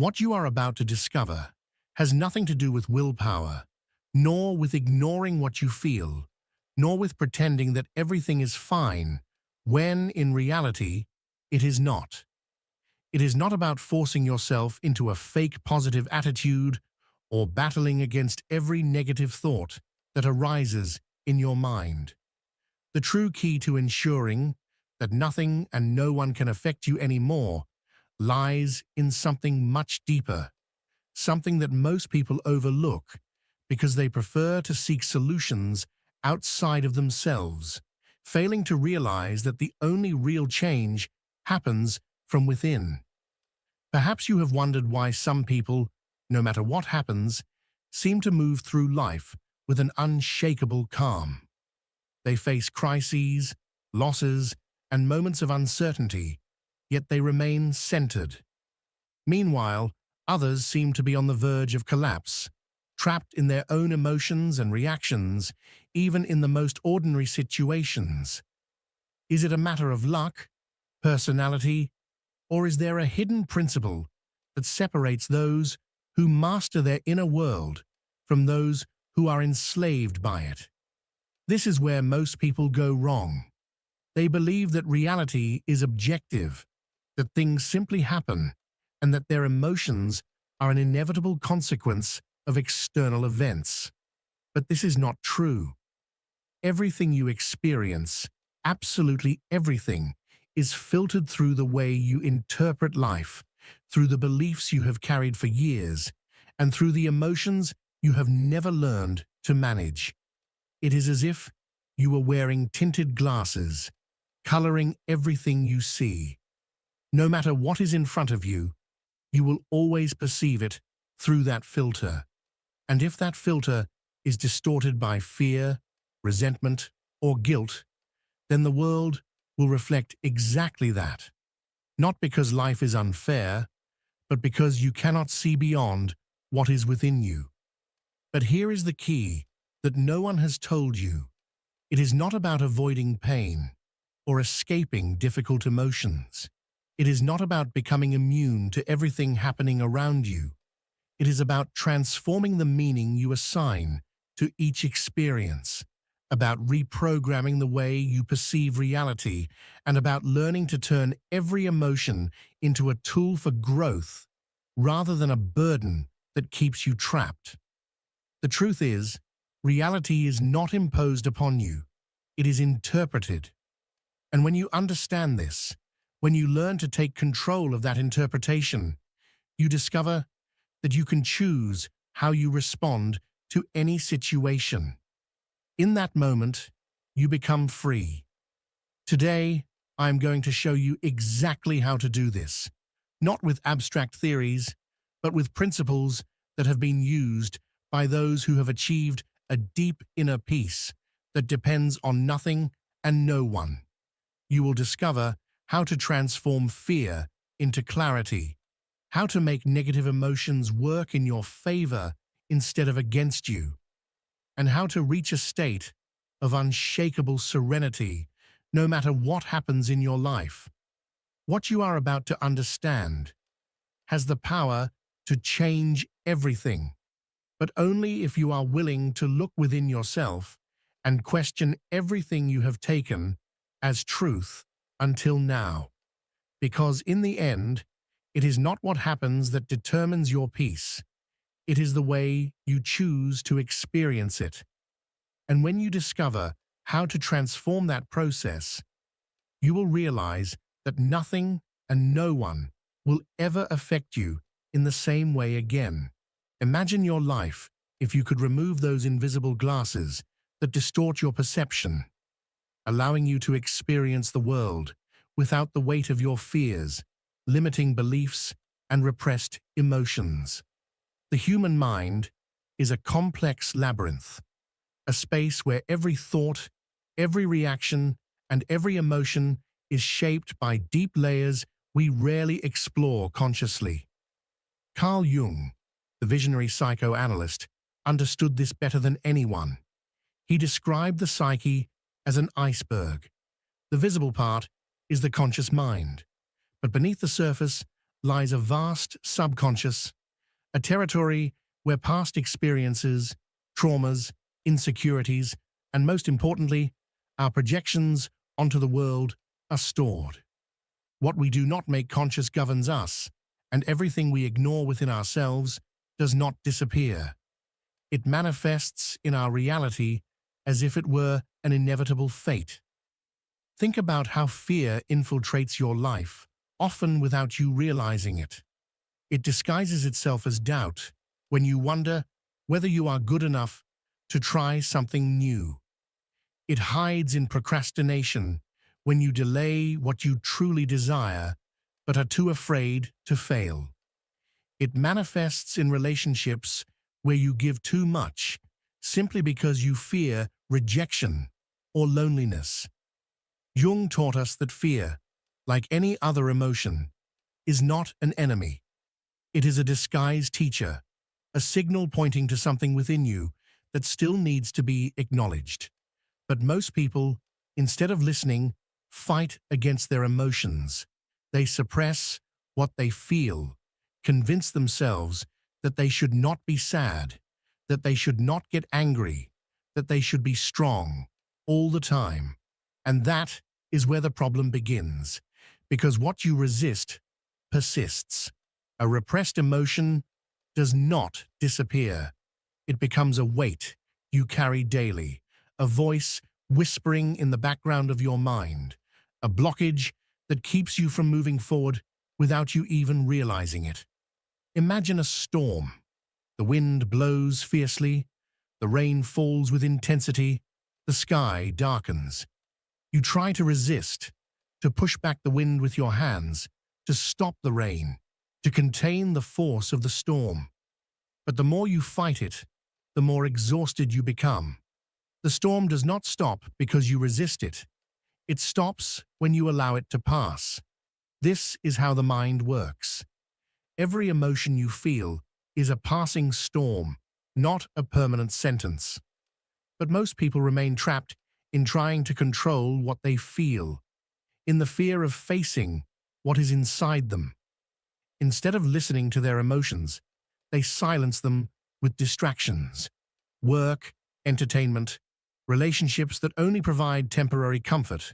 What you are about to discover has nothing to do with willpower, nor with ignoring what you feel, nor with pretending that everything is fine, when, in reality, it is not. It is not about forcing yourself into a fake positive attitude or battling against every negative thought that arises in your mind. The true key to ensuring that nothing and no one can affect you anymore lies in something much deeper, something that most people overlook because they prefer to seek solutions outside of themselves, failing to realize that the only real change happens from within. Perhaps you have wondered why some people, no matter what happens, seem to move through life with an unshakable calm. They face crises, losses, and moments of uncertainty, yet they remain centered. Meanwhile, others seem to be on the verge of collapse, trapped in their own emotions and reactions, even in the most ordinary situations. Is it a matter of luck, personality, or is there a hidden principle that separates those who master their inner world from those who are enslaved by it? This is where most people go wrong. They believe that reality is objective, that things simply happen, and that their emotions are an inevitable consequence of external events. But this is not true. Everything you experience, absolutely everything, is filtered through the way you interpret life, through the beliefs you have carried for years, and through the emotions you have never learned to manage. It is as if you were wearing tinted glasses, coloring everything you see. No matter what is in front of you, you will always perceive it through that filter. And if that filter is distorted by fear, resentment, or guilt, then the world will reflect exactly that. Not because life is unfair, but because you cannot see beyond what is within you. But here is the key that no one has told you. It is not about avoiding pain or escaping difficult emotions. It is not about becoming immune to everything happening around you. It is about transforming the meaning you assign to each experience, about reprogramming the way you perceive reality, and about learning to turn every emotion into a tool for growth rather than a burden that keeps you trapped. The truth is, reality is not imposed upon you. It is interpreted. And when you understand this, when you learn to take control of that interpretation, you discover that you can choose how you respond to any situation. In that moment, you become free. Today, I am going to show you exactly how to do this, not with abstract theories, but with principles that have been used by those who have achieved a deep inner peace that depends on nothing and no one. You will discover how to transform fear into clarity, how to make negative emotions work in your favor instead of against you, and how to reach a state of unshakable serenity no matter what happens in your life. What you are about to understand has the power to change everything, but only if you are willing to look within yourself and question everything you have taken as truth until now. Because in the end, it is not what happens that determines your peace. It is the way you choose to experience it. And when you discover how to transform that process, you will realize that nothing and no one will ever affect you in the same way again. Imagine your life if you could remove those invisible glasses that distort your perception, allowing you to experience the world without the weight of your fears, limiting beliefs, and repressed emotions. The human mind is a complex labyrinth, a space where every thought, every reaction, and every emotion is shaped by deep layers we rarely explore consciously. Carl Jung, the visionary psychoanalyst, understood this better than anyone. He described the psyche as an iceberg. The visible part is the conscious mind, but beneath the surface lies a vast subconscious, a territory where past experiences, traumas, insecurities, and most importantly, our projections onto the world are stored. What we do not make conscious governs us, and everything we ignore within ourselves does not disappear. It manifests in our reality as if it were an inevitable fate. Think about how fear infiltrates your life, often without you realizing it. It disguises itself as doubt when you wonder whether you are good enough to try something new. It hides in procrastination when you delay what you truly desire but are too afraid to fail. It manifests in relationships where you give too much simply because you fear rejection or loneliness. Jung taught us that fear, like any other emotion, is not an enemy. It is a disguised teacher, a signal pointing to something within you that still needs to be acknowledged. But most people, instead of listening, fight against their emotions. They suppress what they feel, convince themselves that they should not be sad, that they should not get angry, that they should be strong all the time. And that is where the problem begins, because what you resist persists. A repressed emotion does not disappear. It becomes a weight you carry daily, a voice whispering in the background of your mind, a blockage that keeps you from moving forward without you even realizing it. Imagine a storm. The wind blows fiercely, the rain falls with intensity, the sky darkens. You try to resist, to push back the wind with your hands, to stop the rain, to contain the force of the storm. But the more you fight it, the more exhausted you become. The storm does not stop because you resist it. It stops when you allow it to pass. This is how the mind works. Every emotion you feel is a passing storm, not a permanent sentence. But most people remain trapped in trying to control what they feel, in the fear of facing what is inside them. Instead of listening to their emotions, they silence them with distractions, work, entertainment, relationships that only provide temporary comfort,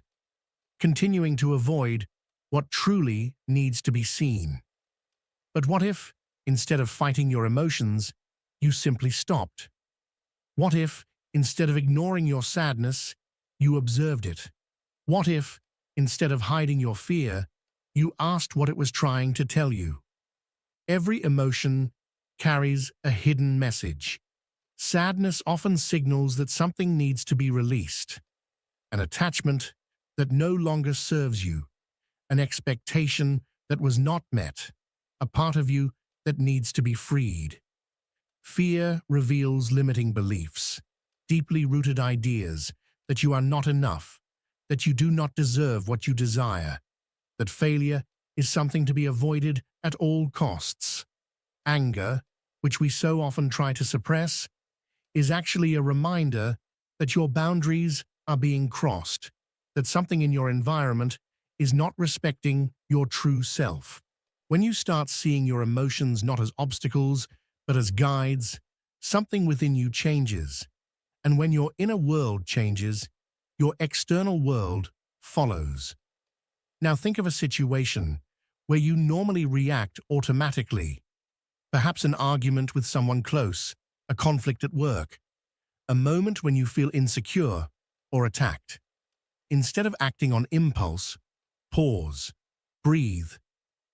continuing to avoid what truly needs to be seen. But what if, instead of fighting your emotions, you simply stopped? What if, instead of ignoring your sadness, you observed it? What if, instead of hiding your fear, you asked what it was trying to tell you? Every emotion carries a hidden message. Sadness often signals that something needs to be released, an attachment that no longer serves you, an expectation that was not met, a part of you that needs to be freed. Fear reveals limiting beliefs, deeply rooted ideas that you are not enough, that you do not deserve what you desire, that failure is something to be avoided at all costs. Anger, which we so often try to suppress, is actually a reminder that your boundaries are being crossed, that something in your environment is not respecting your true self. When you start seeing your emotions not as obstacles, but as guides, something within you changes. And when your inner world changes, your external world follows. Now think of a situation where you normally react automatically. Perhaps an argument with someone close, a conflict at work, a moment when you feel insecure or attacked. Instead of acting on impulse, pause, breathe,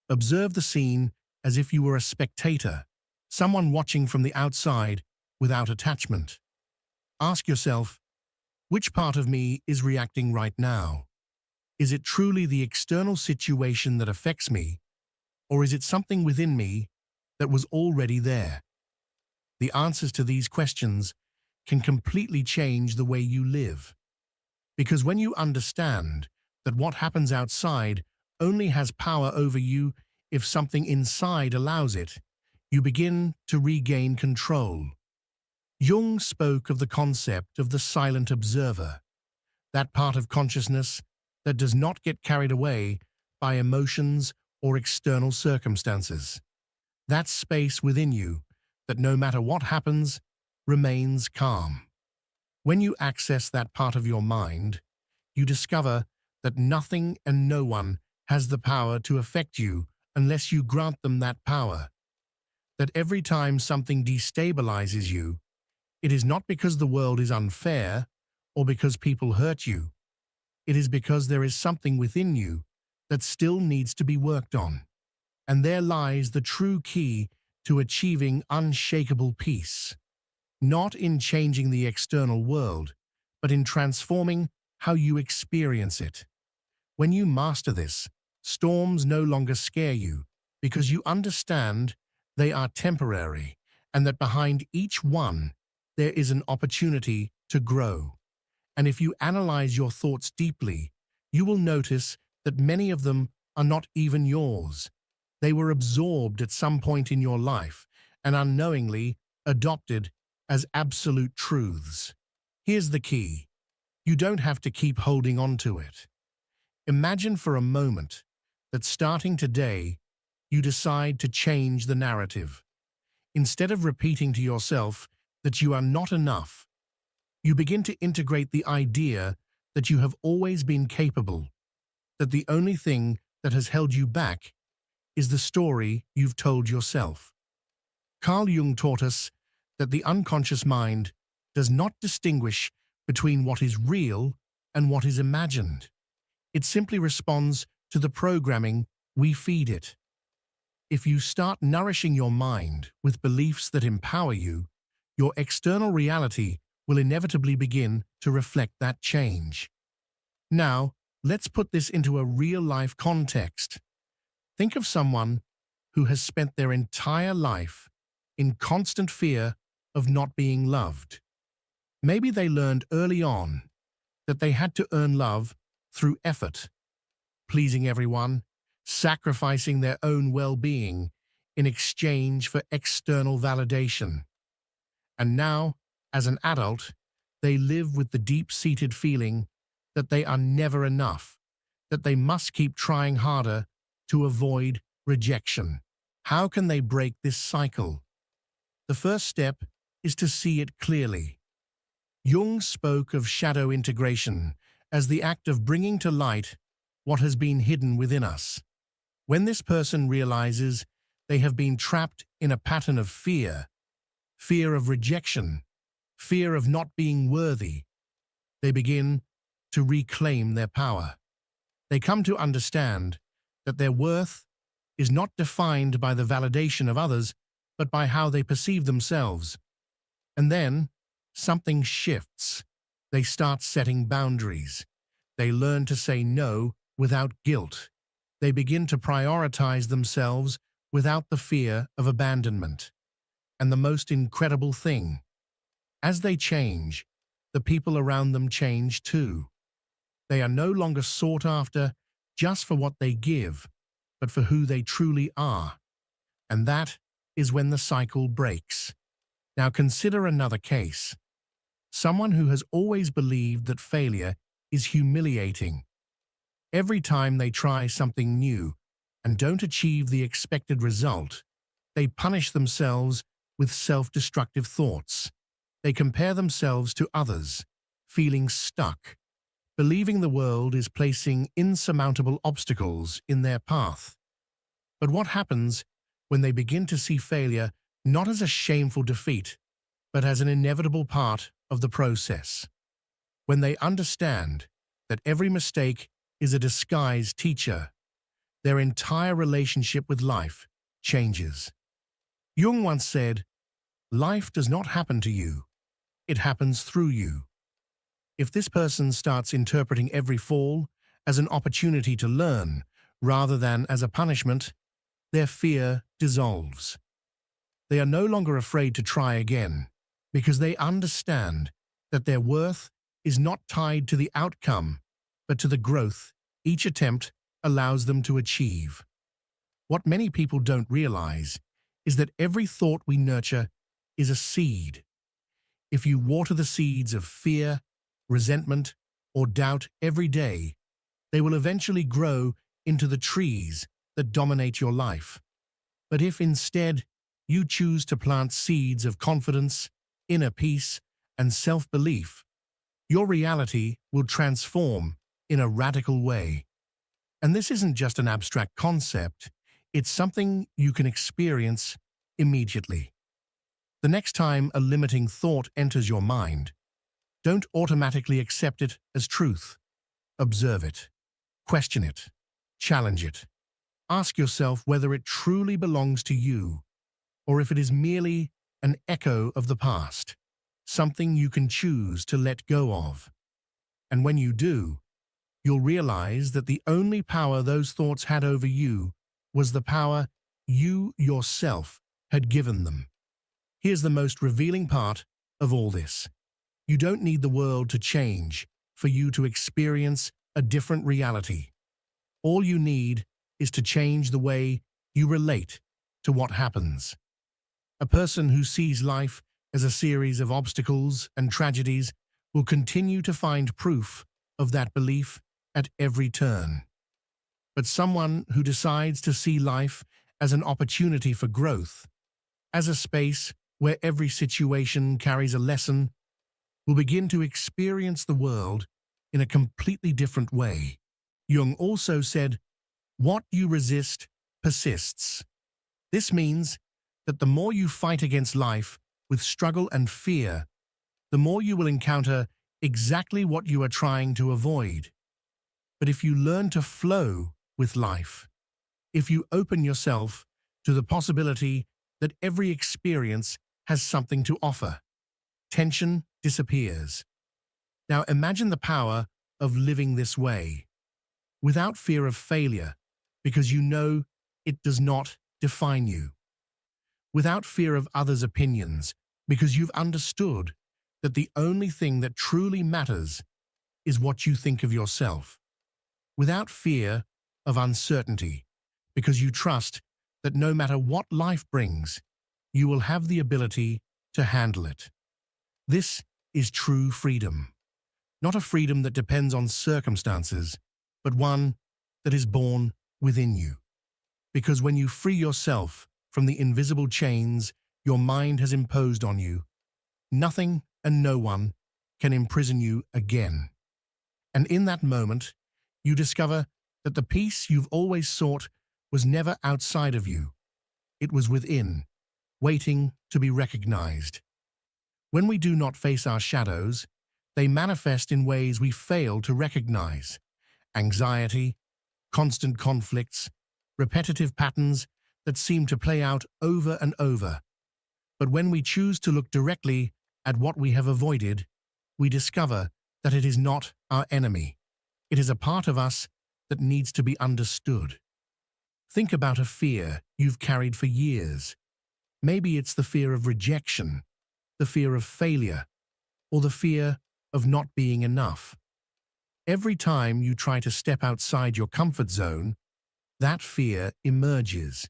observe the scene as if you were a spectator, someone watching from the outside without attachment. Ask yourself, which part of me is reacting right now? Is it truly the external situation that affects me, or is it something within me that was already there? The answers to these questions can completely change the way you live. Because when you understand that what happens outside only has power over you if something inside allows it, you begin to regain control. Jung spoke of the concept of the silent observer, that part of consciousness that does not get carried away by emotions or external circumstances. That space within you that no matter what happens, remains calm. When you access that part of your mind, you discover that nothing and no one has the power to affect you unless you grant them that power. That every time something destabilizes you, it is not because the world is unfair or because people hurt you. It is because there is something within you that still needs to be worked on. And there lies the true key to achieving unshakable peace. Not in changing the external world, but in transforming how you experience it. When you master this, storms no longer scare you because you understand they are temporary and that behind each one there is an opportunity to grow. And if you analyze your thoughts deeply, you will notice that many of them are not even yours. They were absorbed at some point in your life and unknowingly adopted as absolute truths. Here's the key. You don't have to keep holding on to it. Imagine for a moment that starting today, you decide to change the narrative. Instead of repeating to yourself that you are not enough, you begin to integrate the idea that you have always been capable, that the only thing that has held you back is the story you've told yourself. Carl Jung taught us that the unconscious mind does not distinguish between what is real and what is imagined. It simply responds to the programming we feed it. If you start nourishing your mind with beliefs that empower you, your external reality will inevitably begin to reflect that change. Now, let's put this into a real-life context. Think of someone who has spent their entire life in constant fear of not being loved. Maybe they learned early on that they had to earn love through effort, pleasing everyone, sacrificing their own well-being in exchange for external validation. And now, as an adult, they live with the deep-seated feeling that they are never enough, that they must keep trying harder to avoid rejection. How can they break this cycle? The first step is to see it clearly. Jung spoke of shadow integration as the act of bringing to light what has been hidden within us. When this person realizes they have been trapped in a pattern of fear, fear of rejection, fear of not being worthy, they begin to reclaim their power. They come to understand that their worth is not defined by the validation of others, but by how they perceive themselves. And then, something shifts. They start setting boundaries. They learn to say no without guilt. They begin to prioritize themselves without the fear of abandonment. And the most incredible thing, as they change, the people around them change too. They are no longer sought after just for what they give, but for who they truly are. And that is when the cycle breaks. Now consider another case. Someone who has always believed that failure is humiliating. Every time they try something new and don't achieve the expected result, they punish themselves with self-destructive thoughts. They compare themselves to others, feeling stuck, believing the world is placing insurmountable obstacles in their path. But what happens when they begin to see failure not as a shameful defeat, but as an inevitable part of the process? When they understand that every mistake is a disguised teacher, their entire relationship with life changes. Jung once said, "Life does not happen to you, it happens through you." If this person starts interpreting every fall as an opportunity to learn rather than as a punishment, their fear dissolves. They are no longer afraid to try again because they understand that their worth is not tied to the outcome, but to the growth each attempt allows them to achieve. What many people don't realize is that every thought we nurture is a seed. If you water the seeds of fear, resentment, or doubt every day, they will eventually grow into the trees that dominate your life. But if instead you choose to plant seeds of confidence, inner peace, and self-belief, your reality will transform in a radical way. And this isn't just an abstract concept, it's something you can experience immediately. The next time a limiting thought enters your mind, don't automatically accept it as truth. Observe it, question it, challenge it. Ask yourself whether it truly belongs to you, or if it is merely an echo of the past, something you can choose to let go of. And when you do, you'll realize that the only power those thoughts had over you was the power you yourself had given them. Here's the most revealing part of all this. You don't need the world to change for you to experience a different reality. All you need is to change the way you relate to what happens. A person who sees life as a series of obstacles and tragedies will continue to find proof of that belief at every turn. But someone who decides to see life as an opportunity for growth, as a space where every situation carries a lesson, will begin to experience the world in a completely different way. Jung also said, "What you resist persists." This means that the more you fight against life with struggle and fear, the more you will encounter exactly what you are trying to avoid. But if you learn to flow with life, if you open yourself to the possibility that every experience has something to offer, tension disappears. Now imagine the power of living this way, without fear of failure, because you know it does not define you. Without fear of others' opinions, because you've understood that the only thing that truly matters is what you think of yourself. Without fear of uncertainty, because you trust that no matter what life brings, you will have the ability to handle it. This is true freedom. Not a freedom that depends on circumstances, but one that is born within you. Because when you free yourself from the invisible chains your mind has imposed on you, nothing and no one can imprison you again. And in that moment, you discover that the peace you've always sought was never outside of you. It was within, waiting to be recognized. When we do not face our shadows, they manifest in ways we fail to recognize. Anxiety, constant conflicts, repetitive patterns that seem to play out over and over. But when we choose to look directly at what we have avoided, we discover that it is not our enemy. It is a part of us that needs to be understood. Think about a fear you've carried for years. Maybe it's the fear of rejection, the fear of failure, or the fear of not being enough. Every time you try to step outside your comfort zone, that fear emerges,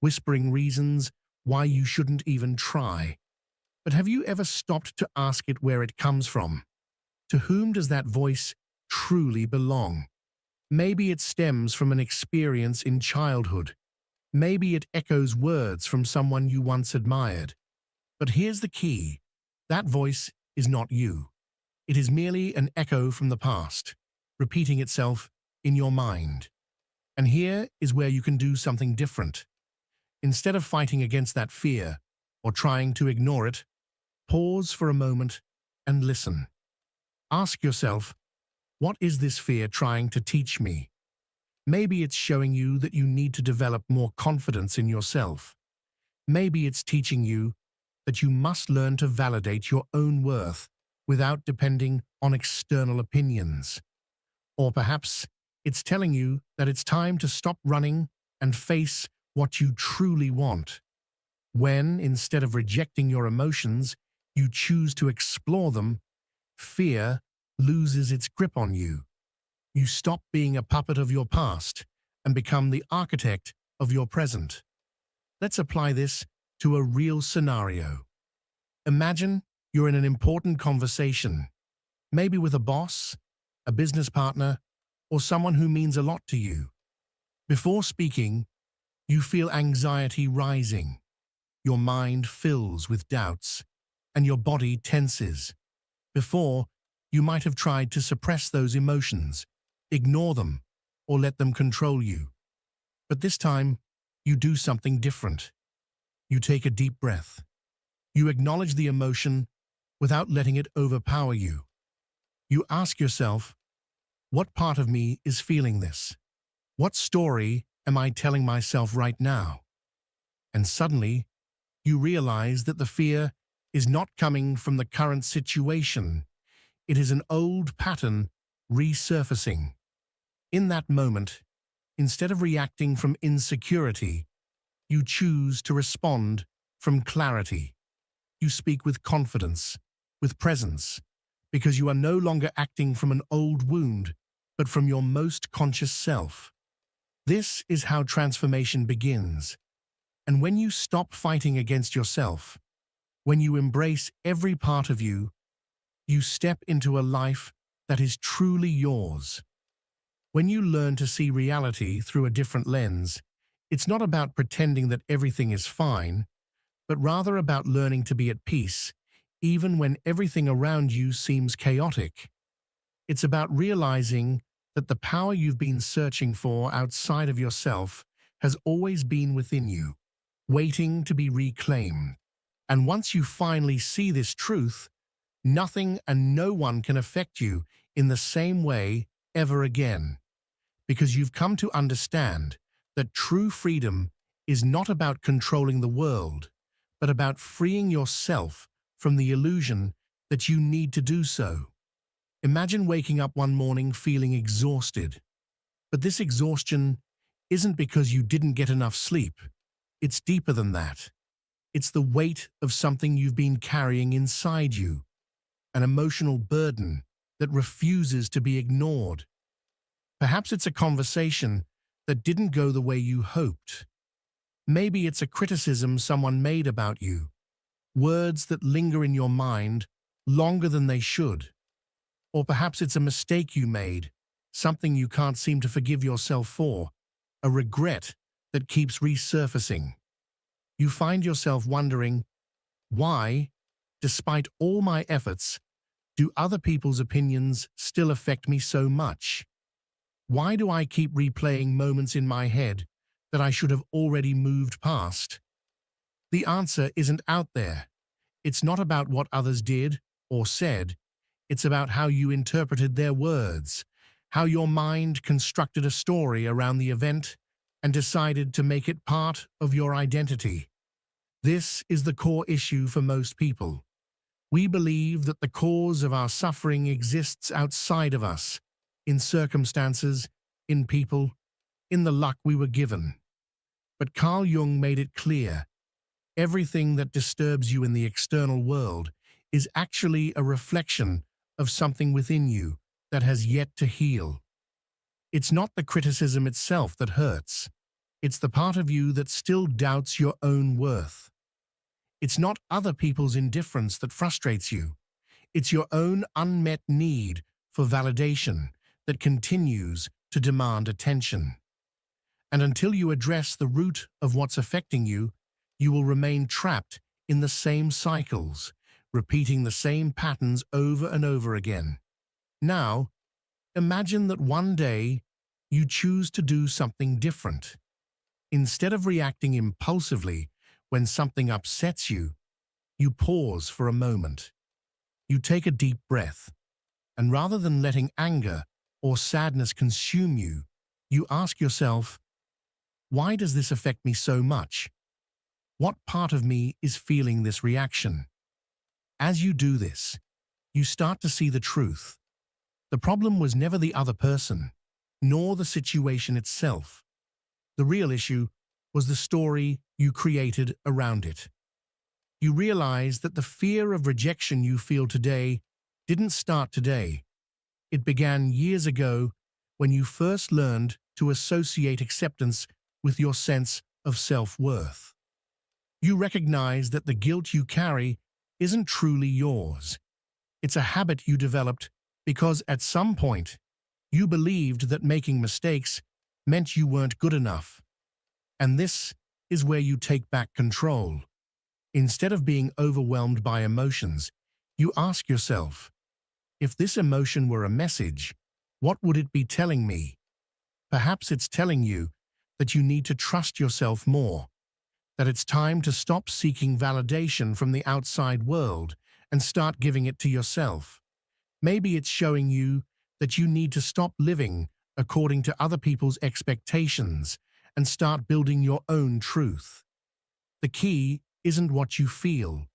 whispering reasons why you shouldn't even try. But have you ever stopped to ask it where it comes from? To whom does that voice truly belong? Maybe it stems from an experience in childhood. Maybe it echoes words from someone you once admired. But here's the key. That voice is not you. It is merely an echo from the past, repeating itself in your mind. And here is where you can do something different. Instead of fighting against that fear or trying to ignore it, pause for a moment and listen. Ask yourself, what is this fear trying to teach me? Maybe it's showing you that you need to develop more confidence in yourself. Maybe it's teaching you that you must learn to validate your own worth without depending on external opinions. Or perhaps it's telling you that it's time to stop running and face what you truly want. When, instead of rejecting your emotions, you choose to explore them, fear loses its grip on you. You stop being a puppet of your past and become the architect of your present. Let's apply this to a real scenario. Imagine you're in an important conversation, maybe with a boss, a business partner, or someone who means a lot to you. Before speaking, You feel anxiety rising, your mind fills with doubts, and your body tenses. Before, you might have tried to suppress those emotions, ignore them, or let them control you. But this time, you do something different. You take a deep breath. You acknowledge the emotion without letting it overpower you. You ask yourself, what part of me is feeling this? What story am I telling myself right now? And suddenly, you realize that the fear is not coming from the current situation. It is an old pattern resurfacing. In that moment, instead of reacting from insecurity, you choose to respond from clarity. You speak with confidence, with presence, because you are no longer acting from an old wound, but from your most conscious self. This is how transformation begins. And when you stop fighting against yourself, when you embrace every part of you, you step into a life that is truly yours. When you learn to see reality through a different lens, it's not about pretending that everything is fine, but rather about learning to be at peace, even when everything around you seems chaotic. It's about realizing that the power you've been searching for outside of yourself has always been within you, waiting to be reclaimed. And once you finally see this truth, nothing and no one can affect you in the same way ever again, because you've come to understand that true freedom is not about controlling the world, but about freeing yourself from the illusion that you need to do so. Imagine waking up one morning feeling exhausted, but this exhaustion isn't because you didn't get enough sleep. It's deeper than that. It's the weight of something you've been carrying inside you, an emotional burden that refuses to be ignored. Perhaps it's a conversation that didn't go the way you hoped. Maybe it's a criticism someone made about you, words that linger in your mind longer than they should. Or perhaps it's a mistake you made, something you can't seem to forgive yourself for, a regret that keeps resurfacing. You find yourself wondering, why, despite all my efforts, do other people's opinions still affect me so much? Why do I keep replaying moments in my head that I should have already moved past? The answer isn't out there. It's not about what others did or said. It's about how you interpreted their words, how your mind constructed a story around the event and decided to make it part of your identity. This is the core issue for most people. We believe that the cause of our suffering exists outside of us, in circumstances, in people, in the luck we were given. But Carl Jung made it clear, everything that disturbs you in the external world is actually a reflection of something within you that has yet to heal. It's not the criticism itself that hurts. It's the part of you that still doubts your own worth. It's not other people's indifference that frustrates you. It's your own unmet need for validation that continues to demand attention. And until you address the root of what's affecting you, you will remain trapped in the same cycles, repeating the same patterns over and over again. Now, imagine that one day you choose to do something different. Instead of reacting impulsively when something upsets you, you pause for a moment. You take a deep breath, and rather than letting anger or sadness consume you, you ask yourself, why does this affect me so much? What part of me is feeling this reaction? As you do this, you start to see the truth. The problem was never the other person, nor the situation itself. The real issue was the story you created around it. You realize that the fear of rejection you feel today didn't start today. It began years ago when you first learned to associate acceptance with your sense of self-worth. You recognize that the guilt you carry isn't truly yours. It's a habit you developed because at some point you believed that making mistakes meant you weren't good enough. And this is where you take back control. Instead of being overwhelmed by emotions, you ask yourself, if this emotion were a message, what would it be telling me? Perhaps it's telling you that you need to trust yourself more, that it's time to stop seeking validation from the outside world and start giving it to yourself. Maybe it's showing you that you need to stop living according to other people's expectations and start building your own truth. The key isn't what you feel,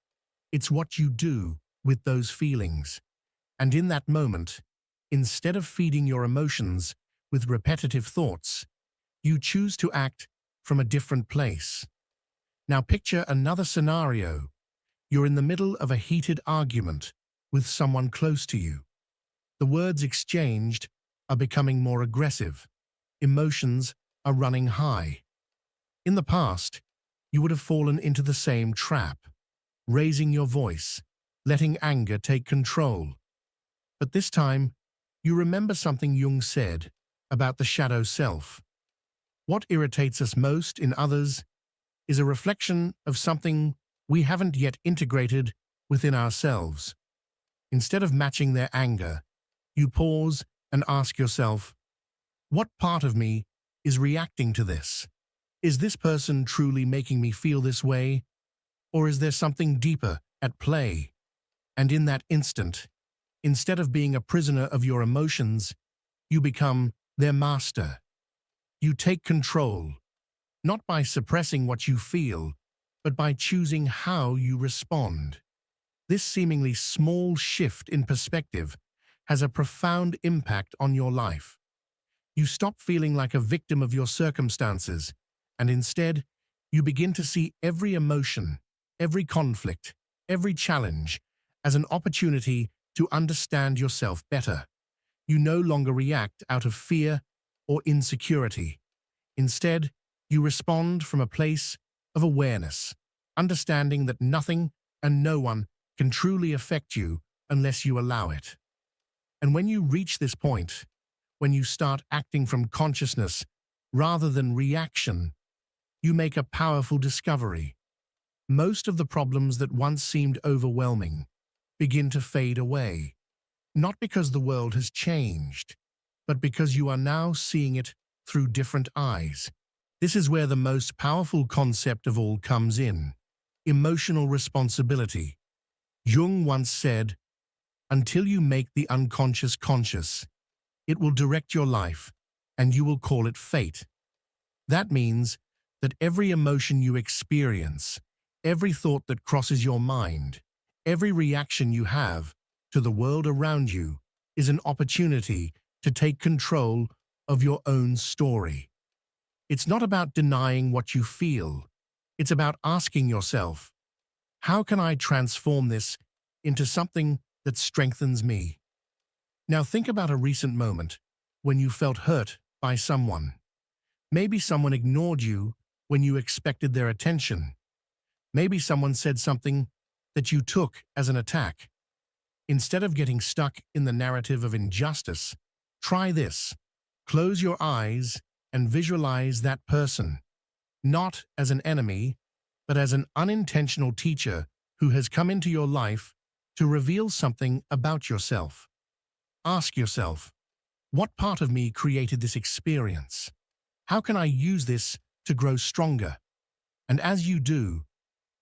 it's what you do with those feelings. And in that moment, instead of feeding your emotions with repetitive thoughts, you choose to act from a different place. Now picture another scenario. You're in the middle of a heated argument with someone close to you. The words exchanged are becoming more aggressive. Emotions are running high. In the past, you would have fallen into the same trap, raising your voice, letting anger take control. But this time, you remember something Jung said about the shadow self. What irritates us most in others is a reflection of something we haven't yet integrated within ourselves. Instead of matching their anger, you pause and ask yourself, what part of me is reacting to this? Is this person truly making me feel this way? Or is there something deeper at play? And in that instant, instead of being a prisoner of your emotions, you become their master. You take control, not by suppressing what you feel, but by choosing how you respond. This seemingly small shift in perspective has a profound impact on your life. You stop feeling like a victim of your circumstances, and instead, you begin to see every emotion, every conflict, every challenge as an opportunity to understand yourself better. You no longer react out of fear or insecurity. Instead, you respond from a place of awareness, understanding that nothing and no one can truly affect you unless you allow it. And when you reach this point, when you start acting from consciousness rather than reaction, you make a powerful discovery. Most of the problems that once seemed overwhelming begin to fade away, not because the world has changed, but because you are now seeing it through different eyes. This is where the most powerful concept of all comes in: emotional responsibility. Jung once said, "Until you make the unconscious conscious, it will direct your life, and you will call it fate." That means that every emotion you experience, every thought that crosses your mind, every reaction you have to the world around you is an opportunity to take control of your own story. It's not about denying what you feel. It's about asking yourself, how can I transform this into something that strengthens me? Now think about a recent moment when you felt hurt by someone. Maybe someone ignored you when you expected their attention. Maybe someone said something that you took as an attack. Instead of getting stuck in the narrative of injustice, try this. Close your eyes and visualize that person, not as an enemy, but as an unintentional teacher who has come into your life to reveal something about yourself. Ask yourself, what part of me created this experience? How can I use this to grow stronger? And as you do,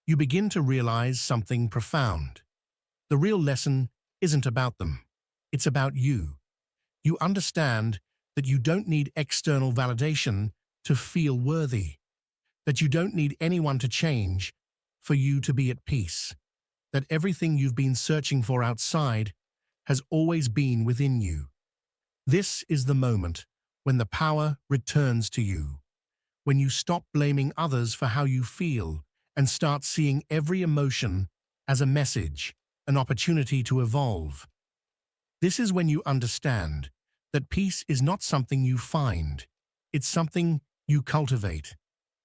you begin to realize something profound. The real lesson isn't about them. It's about you. You understand that you don't need external validation to feel worthy, that you don't need anyone to change for you to be at peace, that everything you've been searching for outside has always been within you. This is the moment when the power returns to you, when you stop blaming others for how you feel and start seeing every emotion as a message, an opportunity to evolve. This is when you understand that peace is not something you find, it's something you cultivate,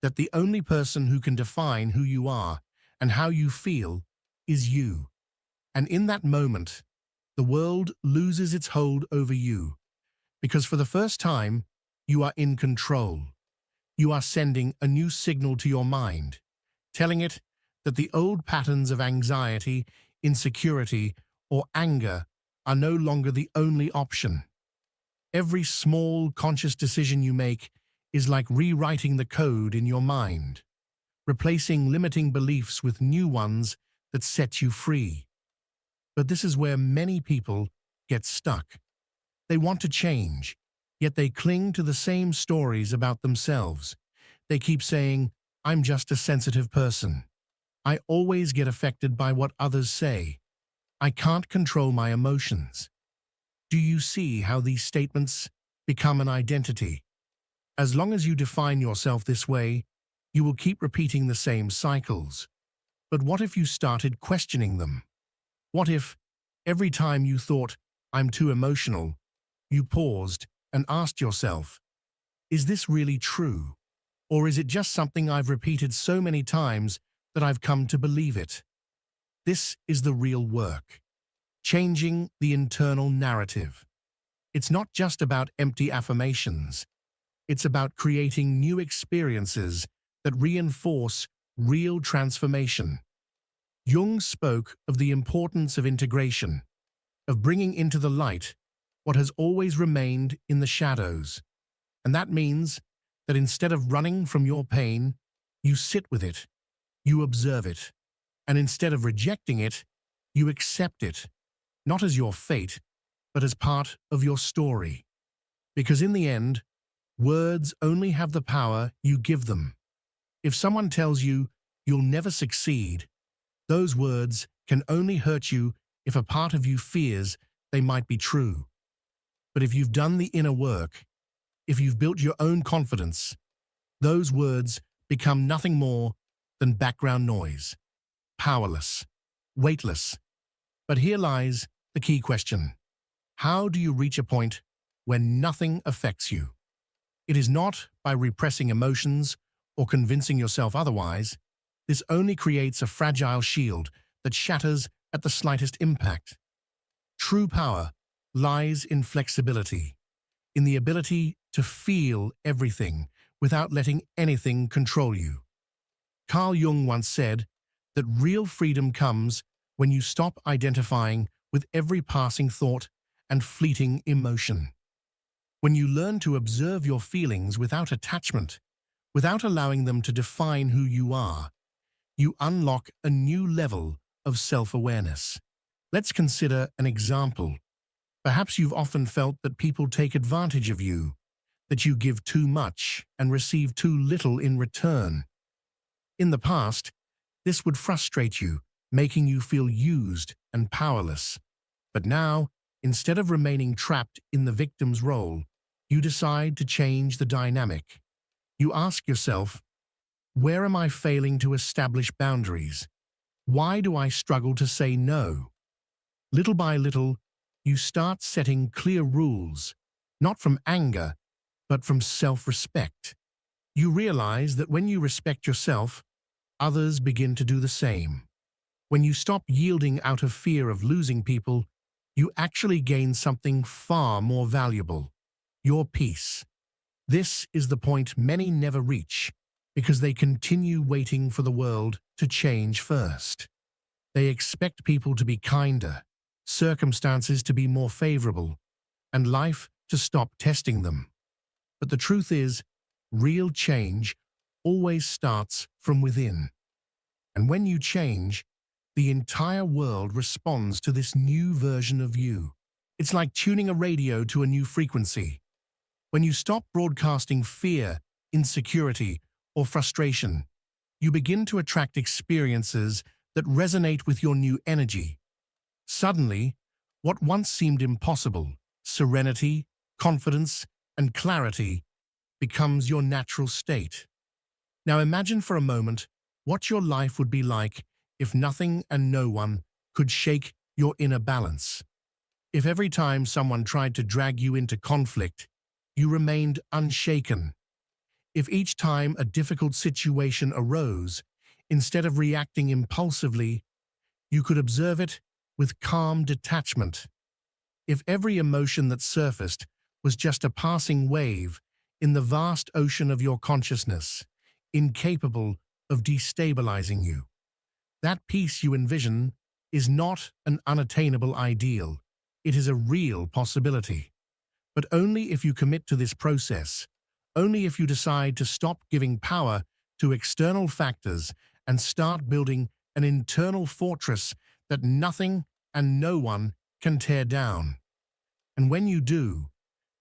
that the only person who can define who you are and how you feel is you. And in that moment, the world loses its hold over you, because for the first time, you are in control. you are sending a new signal to your mind, telling it that the old patterns of anxiety, insecurity, or anger are no longer the only option. Every small, conscious decision you make is like rewriting the code in your mind, replacing limiting beliefs with new ones that set you free. But this is where many people get stuck. They want to change, yet they cling to the same stories about themselves. They keep saying, "I'm just a sensitive person. I always get affected by what others say. I can't control my emotions." Do you see how these statements become an identity? As long as you define yourself this way, you will keep repeating the same cycles. But what if you started questioning them? What if, every time you thought, "I'm too emotional," you paused and asked yourself, "Is this really true? Or is it just something I've repeated so many times that I've come to believe it?" This is the real work. Changing the internal narrative. It's not just about empty affirmations. It's about creating new experiences that reinforce real transformation. Jung spoke of the importance of integration, of bringing into the light what has always remained in the shadows. And that means that instead of running from your pain, you sit with it, you observe it, and instead of rejecting it, you accept it, not as your fate, but as part of your story. Because in the end, words only have the power you give them. If someone tells you you'll never succeed, those words can only hurt you if a part of you fears they might be true. But if you've done the inner work, if you've built your own confidence, those words become nothing more than background noise, powerless, weightless. But here lies the key question. How do you reach a point when nothing affects you? It is not by repressing emotions or convincing yourself otherwise. This only creates a fragile shield that shatters at the slightest impact. True power lies in flexibility, in the ability to feel everything without letting anything control you. Carl Jung once said that real freedom comes when you stop identifying with every passing thought and fleeting emotion. When you learn to observe your feelings without attachment, without allowing them to define who you are, you unlock a new level of self-awareness. Let's consider an example. Perhaps you've often felt that people take advantage of you, that you give too much and receive too little in return. In the past, this would frustrate you, making you feel used and powerless. But now, instead of remaining trapped in the victim's role, you decide to change the dynamic. You ask yourself, where am I failing to establish boundaries? Why do I struggle to say no? Little by little, you start setting clear rules, not from anger, but from self-respect. You realize that when you respect yourself, others begin to do the same. When you stop yielding out of fear of losing people, you actually gain something far more valuable: your peace. This is the point many never reach because they continue waiting for the world to change first. They expect people to be kinder, circumstances to be more favorable, and life to stop testing them. But the truth is, real change always starts from within. And when you change, the entire world responds to this new version of you. It's like tuning a radio to a new frequency. When you stop broadcasting fear, insecurity, or frustration, you begin to attract experiences that resonate with your new energy. Suddenly, what once seemed impossible, serenity, confidence, and clarity, becomes your natural state. Now imagine for a moment what your life would be like if nothing and no one could shake your inner balance. If every time someone tried to drag you into conflict, you remained unshaken. If each time a difficult situation arose, instead of reacting impulsively, you could observe it with calm detachment. If every emotion that surfaced was just a passing wave, in the vast ocean of your consciousness, incapable of destabilizing you. That peace you envision is not an unattainable ideal. It is a real possibility. But only if you commit to this process, only if you decide to stop giving power to external factors and start building an internal fortress that nothing and no one can tear down. And when you do,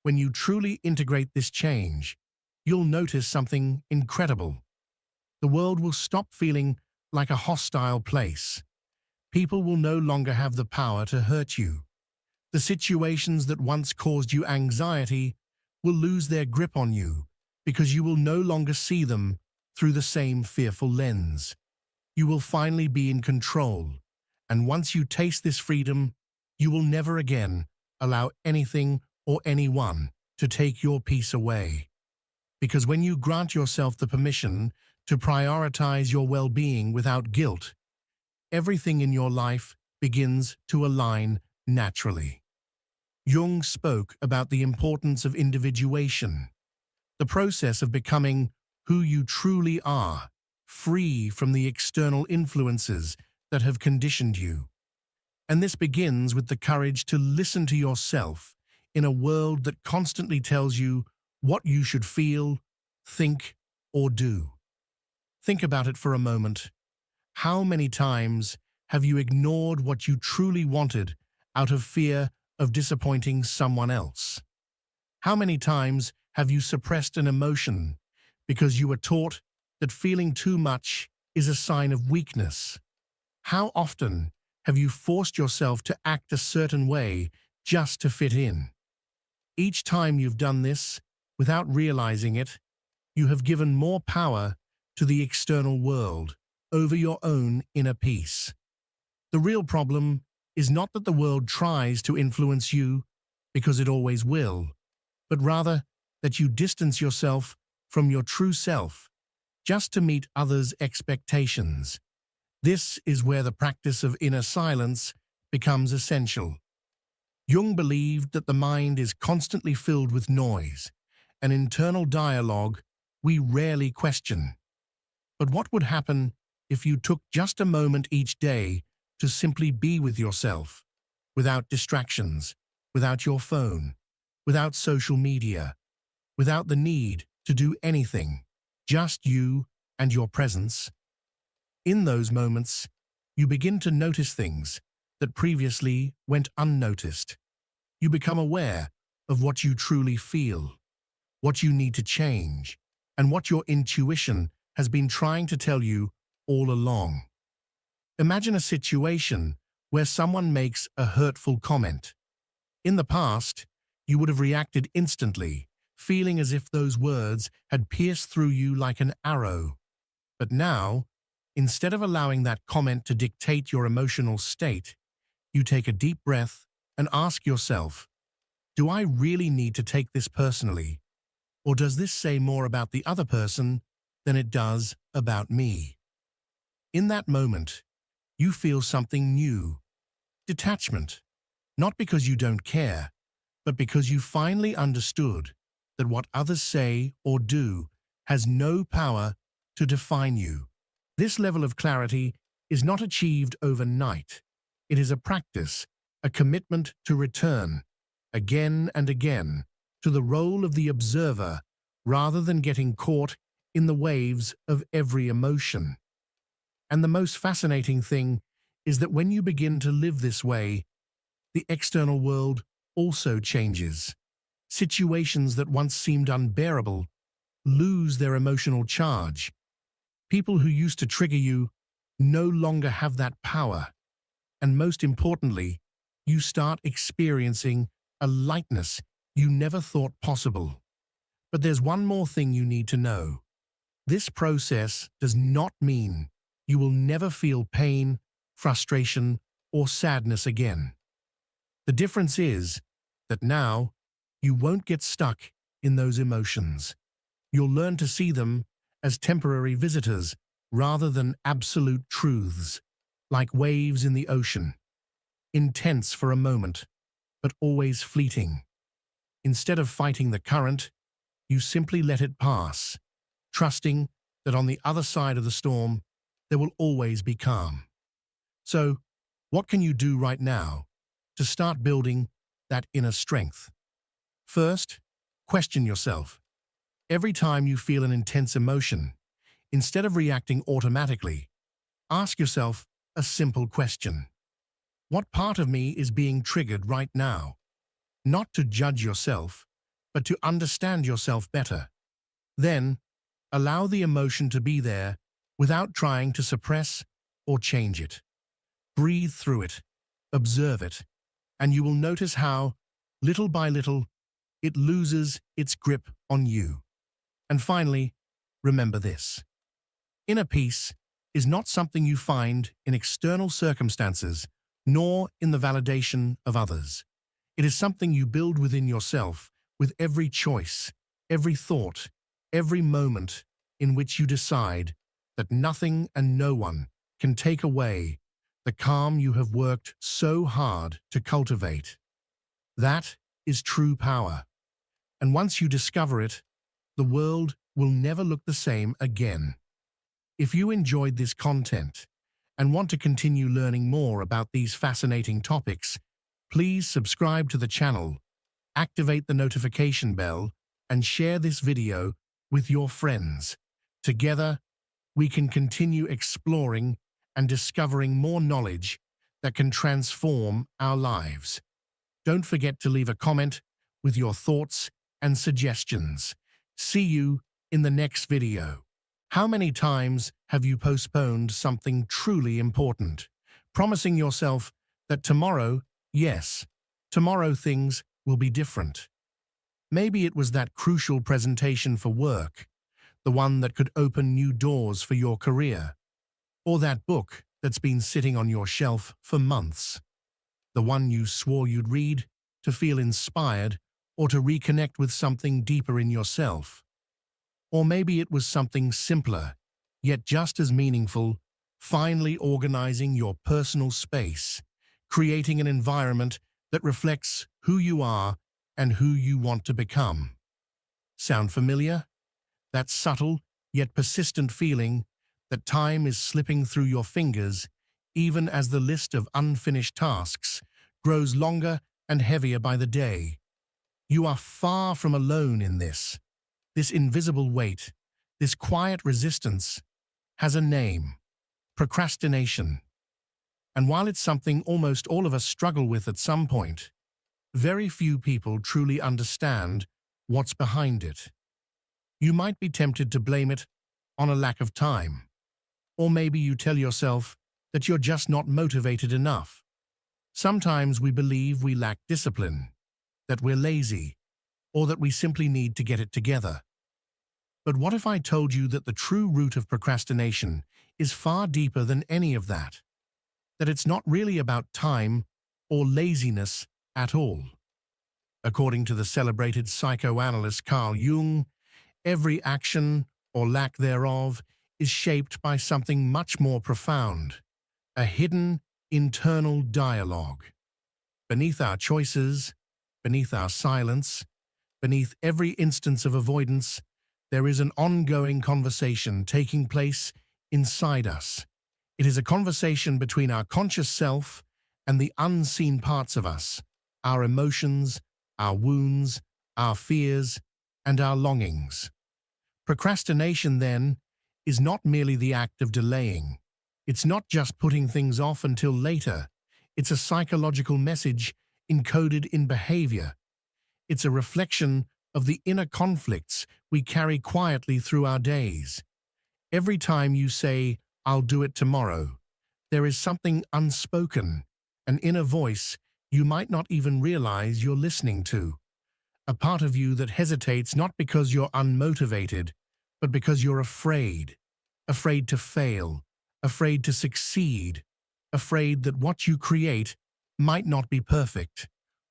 when you truly integrate this change, you'll notice something incredible. The world will stop feeling like a hostile place. People will no longer have the power to hurt you. The situations that once caused you anxiety will lose their grip on you because you will no longer see them through the same fearful lens. You will finally be in control, and once you taste this freedom, you will never again allow anything or anyone to take your peace away. Because when you grant yourself the permission to prioritize your well-being without guilt, everything in your life begins to align naturally. Jung spoke about the importance of individuation, the process of becoming who you truly are, free from the external influences that have conditioned you. And this begins with the courage to listen to yourself in a world that constantly tells you what you should feel, think, or do. Think about it for a moment. How many times have you ignored what you truly wanted out of fear of disappointing someone else? How many times have you suppressed an emotion because you were taught that feeling too much is a sign of weakness? How often have you forced yourself to act a certain way just to fit in? Each time you've done this, without realizing it, you have given more power to the external world over your own inner peace. The real problem is not that the world tries to influence you, because it always will, but rather that you distance yourself from your true self just to meet others' expectations. This is where the practice of inner silence becomes essential. Jung believed that the mind is constantly filled with noise, an internal dialogue we rarely question. But what would happen if you took just a moment each day to simply be with yourself, without distractions, without your phone, without social media, without the need to do anything, just you and your presence? In those moments, you begin to notice things that previously went unnoticed. You become aware of what you truly feel, what you need to change, and what your intuition has been trying to tell you all along. Imagine a situation where someone makes a hurtful comment. In the past, you would have reacted instantly, feeling as if those words had pierced through you like an arrow. But now, instead of allowing that comment to dictate your emotional state, you take a deep breath and ask yourself, do I really need to take this personally? Or does this say more about the other person than it does about me? In that moment, you feel something new, detachment, not because you don't care, but because you finally understood that what others say or do has no power to define you. This level of clarity is not achieved overnight. It is a practice, a commitment to return, again and again, to the role of the observer rather than getting caught in the waves of every emotion. And the most fascinating thing is that when you begin to live this way, the external world also changes. Situations that once seemed unbearable lose their emotional charge. People who used to trigger you no longer have that power. And most importantly, you start experiencing a lightness you never thought possible. But there's one more thing you need to know. This process does not mean you will never feel pain, frustration, or sadness again. The difference is that now you won't get stuck in those emotions. You'll learn to see them as temporary visitors rather than absolute truths, like waves in the ocean, intense for a moment, but always fleeting. Instead of fighting the current, You simply let it pass, trusting that on the other side of the storm, there will always be calm. So, what can you do right now to start building that inner strength? First, question yourself. Every time you feel an intense emotion, instead of reacting automatically, ask yourself a simple question. What part of me is being triggered right now? Not to judge yourself, but to understand yourself better. Then, allow the emotion to be there without trying to suppress or change it. Breathe through it, observe it, and you will notice how, little by little, it loses its grip on you. And finally, remember this. Inner peace is not something you find in external circumstances, nor in the validation of others. It is something you build within yourself with every choice, every thought, every moment in which you decide that nothing and no one can take away the calm you have worked so hard to cultivate. That is true power. And once you discover it, the world will never look the same again. If you enjoyed this content and want to continue learning more about these fascinating topics, please subscribe to the channel, activate the notification bell, and share this video with your friends. Together, we can continue exploring and discovering more knowledge that can transform our lives. Don't forget to leave a comment with your thoughts and suggestions. See you in the next video. How many times have you postponed something truly important, promising yourself that tomorrow, yes, tomorrow things will be different? Maybe it was that crucial presentation for work, the one that could open new doors for your career, or that book that's been sitting on your shelf for months, the one you swore you'd read to feel inspired or to reconnect with something deeper in yourself. Or maybe it was something simpler, yet just as meaningful, finally organizing your personal space, creating an environment that reflects who you are and who you want to become. Sound familiar? That subtle yet persistent feeling that time is slipping through your fingers, even as the list of unfinished tasks grows longer and heavier by the day. You are far from alone in this. This invisible weight, this quiet resistance, has a name: procrastination. And while it's something almost all of us struggle with at some point, very few people truly understand what's behind it. You might be tempted to blame it on a lack of time, or maybe you tell yourself that you're just not motivated enough. Sometimes we believe we lack discipline, that we're lazy, or that we simply need to get it together. But what if I told you that the true root of procrastination is far deeper than any of that? That it's not really about time or laziness at all. According to the celebrated psychoanalyst Carl Jung, every action, or lack thereof, is shaped by something much more profound: a hidden internal dialogue. Beneath our choices, beneath our silence, beneath every instance of avoidance, there is an ongoing conversation taking place inside us. It is a conversation between our conscious self and the unseen parts of us, our emotions, our wounds, our fears, and our longings. Procrastination, then, is not merely the act of delaying. It's not just putting things off until later. It's a psychological message encoded in behavior. It's a reflection of the inner conflicts we carry quietly through our days. Every time you say, "I'll do it tomorrow," there is something unspoken, an inner voice you might not even realize you're listening to. A part of you that hesitates not because you're unmotivated, but because you're afraid. Afraid to fail, afraid to succeed, afraid that what you create might not be perfect,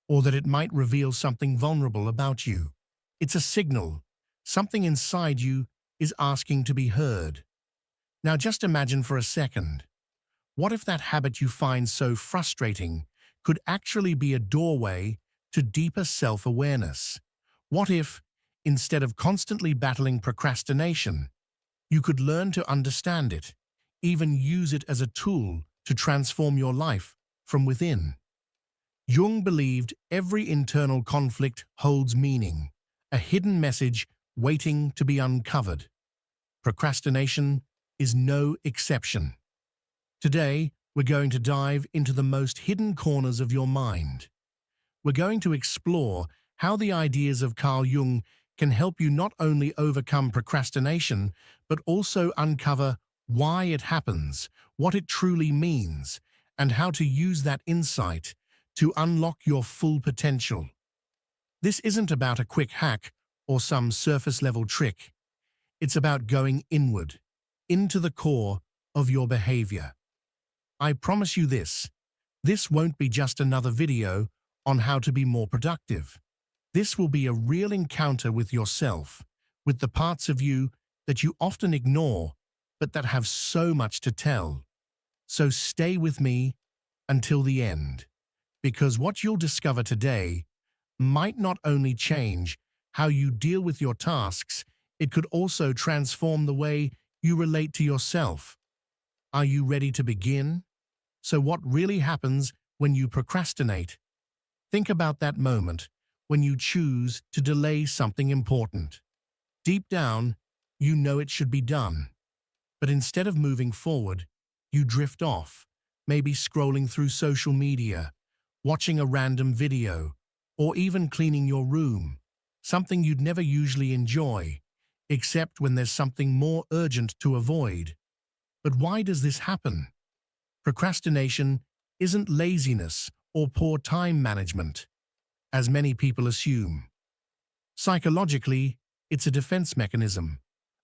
or that it might reveal something vulnerable about you. It's a signal. Something inside you is asking to be heard. Now just imagine for a second. What if that habit you find so frustrating could actually be a doorway to deeper self-awareness? What if, Instead of constantly battling procrastination, you could learn to understand it, even use it as a tool to transform your life from within. Jung believed every internal conflict holds meaning, a hidden message waiting to be uncovered. Procrastination is no exception. Today, we're going to dive into the most hidden corners of your mind. We're going to explore how the ideas of Carl Jung can help you not only overcome procrastination, but also uncover why it happens, what it truly means, and how to use that insight to unlock your full potential. This isn't about a quick hack or some surface-level trick. It's about going inward, into the core of your behavior. I promise you this won't be just another video on how to be more productive. This will be a real encounter with yourself, with the parts of you that you often ignore, but that have so much to tell. So stay with me until the end, because what you'll discover today might not only change how you deal with your tasks, it could also transform the way you relate to yourself. Are you ready to begin? So what really happens when you procrastinate? Think about that moment when you choose to delay something important. Deep down, you know it should be done. But instead of moving forward, you drift off, maybe scrolling through social media, watching a random video, or even cleaning your room, something you'd never usually enjoy, except when there's something more urgent to avoid. But why does this happen? Procrastination isn't laziness or poor time management, as many people assume. Psychologically, it's a defense mechanism,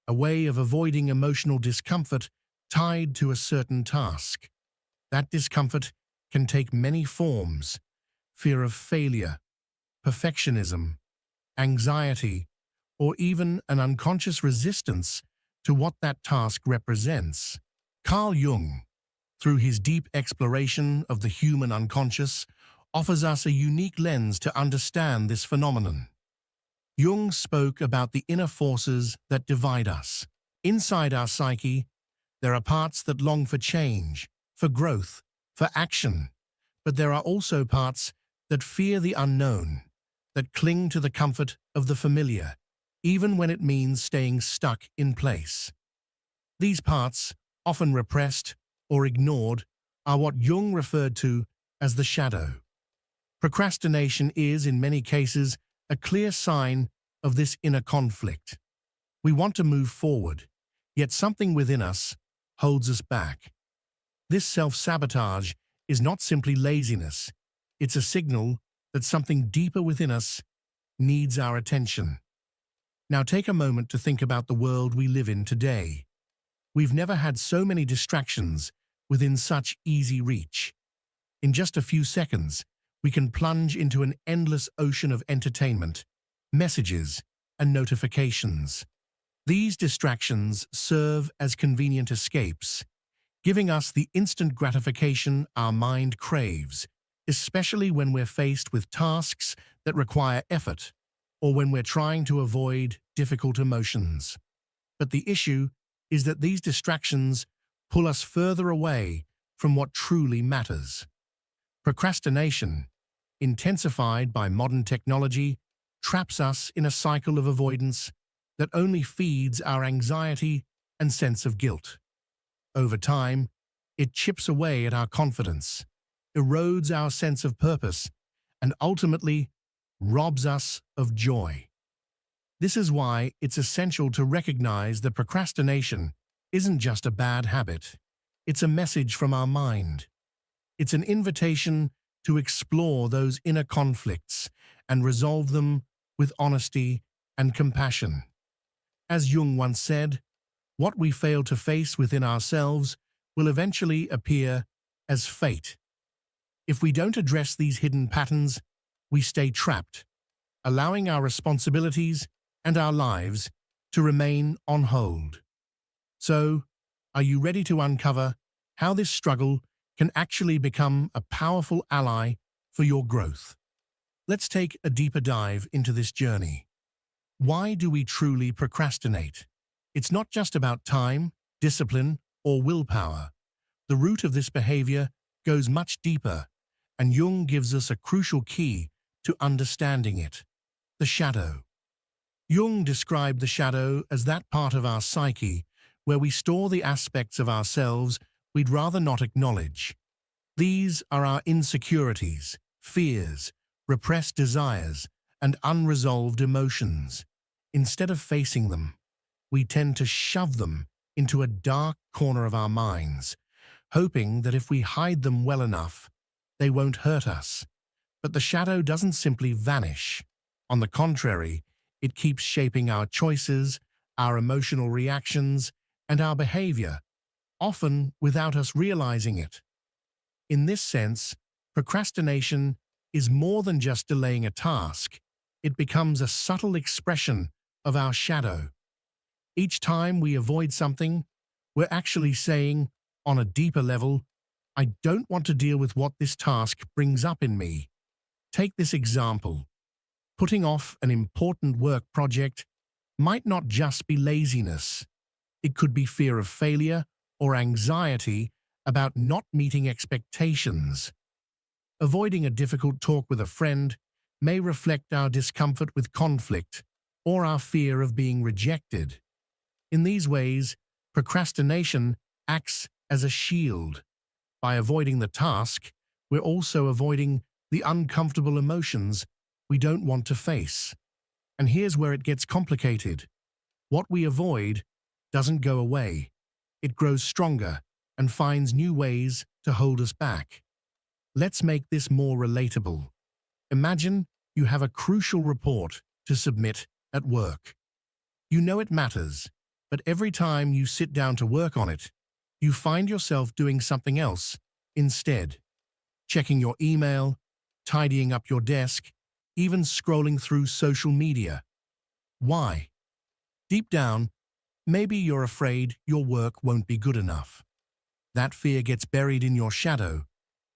a way of avoiding emotional discomfort tied to a certain task. That discomfort can take many forms: fear of failure, perfectionism, anxiety, or even an unconscious resistance to what that task represents. Carl Jung, through his deep exploration of the human unconscious, offers us a unique lens to understand this phenomenon. Jung spoke about the inner forces that divide us. Inside our psyche, there are parts that long for change, for growth, for action, but there are also parts that fear the unknown, that cling to the comfort of the familiar, even when it means staying stuck in place. These parts, often repressed or ignored, are what Jung referred to as the shadow. Procrastination is, in many cases, a clear sign of this inner conflict. We want to move forward, yet something within us holds us back. This self-sabotage is not simply laziness, it's a signal that something deeper within us needs our attention. Now take a moment to think about the world we live in today. We've never had so many distractions within such easy reach. In just a few seconds, we can plunge into an endless ocean of entertainment, messages, and notifications. These distractions serve as convenient escapes, giving us the instant gratification our mind craves, especially when we're faced with tasks that require effort or when we're trying to avoid difficult emotions. But the issue is that these distractions pull us further away from what truly matters. Procrastination, intensified by modern technology, traps us in a cycle of avoidance that only feeds our anxiety and sense of guilt. Over time, it chips away at our confidence, erodes our sense of purpose, and ultimately robs us of joy. This is why it's essential to recognize that procrastination isn't just a bad habit. It's a message from our mind. It's an invitation to explore those inner conflicts and resolve them with honesty and compassion. As Jung once said, what we fail to face within ourselves will eventually appear as fate. If we don't address these hidden patterns, we stay trapped, allowing our responsibilities and our lives to remain on hold. So, are you ready to uncover how this struggle can actually become a powerful ally for your growth? Let's take a deeper dive into this journey. Why do we truly procrastinate? It's not just about time, discipline, or willpower. The root of this behavior goes much deeper, and Jung gives us a crucial key to understanding it: the shadow. Jung described the shadow as that part of our psyche where we store the aspects of ourselves we'd rather not acknowledge. These are our insecurities, fears, repressed desires, and unresolved emotions. Instead of facing them, we tend to shove them into a dark corner of our minds, hoping that if we hide them well enough, they won't hurt us. But the shadow doesn't simply vanish. On the contrary, it keeps shaping our choices, our emotional reactions, and our behavior, often without us realizing it. In this sense, procrastination is more than just delaying a task. It becomes a subtle expression of our shadow. Each time we avoid something, we're actually saying, on a deeper level, I don't want to deal with what this task brings up in me. Take this example. Putting off an important work project might not just be laziness. It could be fear of failure or anxiety about not meeting expectations. Avoiding a difficult talk with a friend may reflect our discomfort with conflict or our fear of being rejected. In these ways, procrastination acts as a shield. By avoiding the task, we're also avoiding the uncomfortable emotions we don't want to face. And here's where it gets complicated. What we avoid doesn't go away. It grows stronger and finds new ways to hold us back. Let's make this more relatable. Imagine you have a crucial report to submit at work. You know it matters, but every time you sit down to work on it, you find yourself doing something else instead. Checking your email, tidying up your desk, even scrolling through social media. Why? Deep down, maybe you're afraid your work won't be good enough. That fear gets buried in your shadow,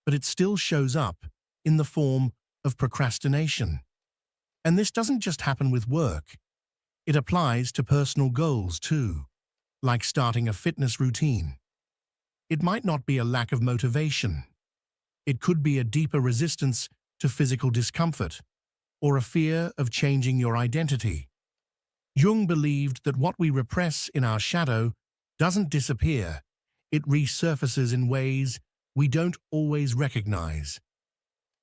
but it still shows up in the form of procrastination. And this doesn't just happen with work. It applies to personal goals too, like starting a fitness routine. It might not be a lack of motivation. It could be a deeper resistance to physical discomfort, or a fear of changing your identity. Jung believed that what we repress in our shadow doesn't disappear. It resurfaces in ways we don't always recognize.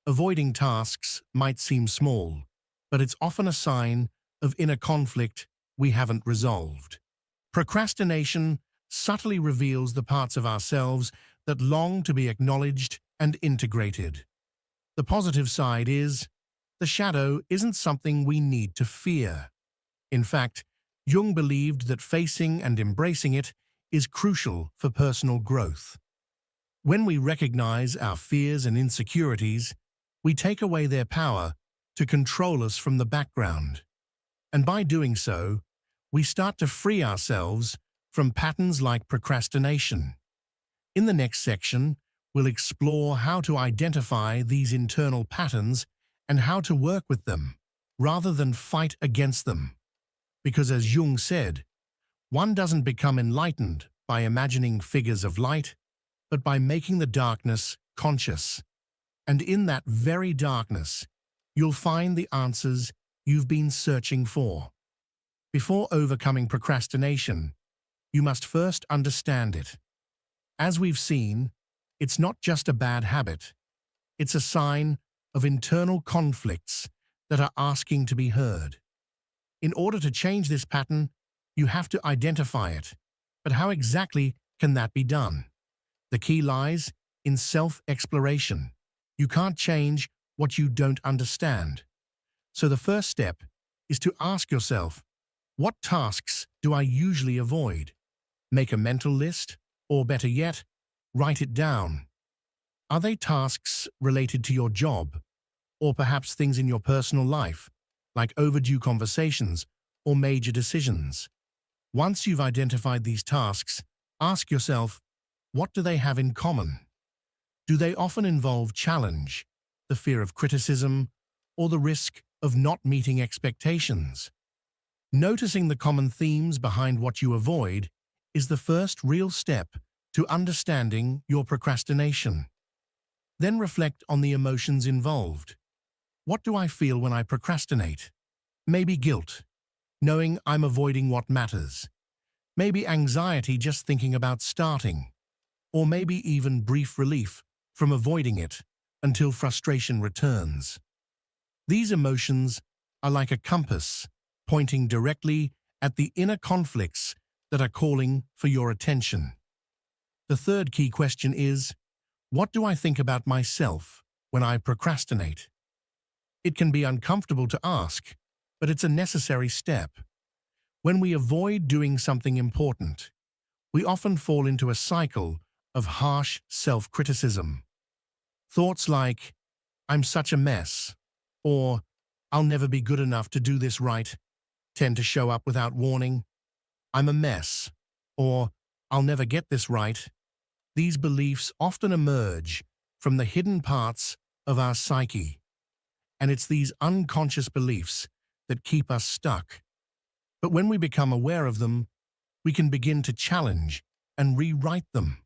Avoiding tasks might seem small, but it's often a sign of inner conflict we haven't resolved. Procrastination subtly reveals the parts of ourselves that long to be acknowledged and integrated. The positive side is, the shadow isn't something we need to fear. In fact, Jung believed that facing and embracing it is crucial for personal growth. When we recognize our fears and insecurities, we take away their power to control us from the background. And by doing so, we start to free ourselves from patterns like procrastination. In the next section, we'll explore how to identify these internal patterns and how to work with them, rather than fight against them. Because as Jung said, one doesn't become enlightened by imagining figures of light, but by making the darkness conscious. And in that very darkness, you'll find the answers you've been searching for. Before overcoming procrastination, you must first understand it. As we've seen, it's not just a bad habit. It's a sign of internal conflicts that are asking to be heard. In order to change this pattern, you have to identify it. But how exactly can that be done? The key lies in self-exploration. You can't change what you don't understand. So the first step is to ask yourself, what tasks do I usually avoid? Make a mental list, or better yet, write it down. Are they tasks related to your job, or perhaps things in your personal life, like overdue conversations or major decisions? Once you've identified these tasks, ask yourself, what do they have in common? Do they often involve challenge, the fear of criticism, or the risk of not meeting expectations? Noticing the common themes behind what you avoid is the first real step to understanding your procrastination. Then reflect on the emotions involved. What do I feel when I procrastinate? Maybe guilt, knowing I'm avoiding what matters. Maybe anxiety just thinking about starting. Or maybe even brief relief from avoiding it until frustration returns. These emotions are like a compass, pointing directly at the inner conflicts that are calling for your attention. The third key question is, what do I think about myself when I procrastinate? It can be uncomfortable to ask, but it's a necessary step. When we avoid doing something important, we often fall into a cycle of harsh self-criticism. Thoughts like, I'm such a mess, or I'll never be good enough to do this right, tend to show up without warning. I'm a mess, or I'll never get this right. These beliefs often emerge from the hidden parts of our psyche, and it's these unconscious beliefs that keep us stuck. But when we become aware of them, we can begin to challenge and rewrite them.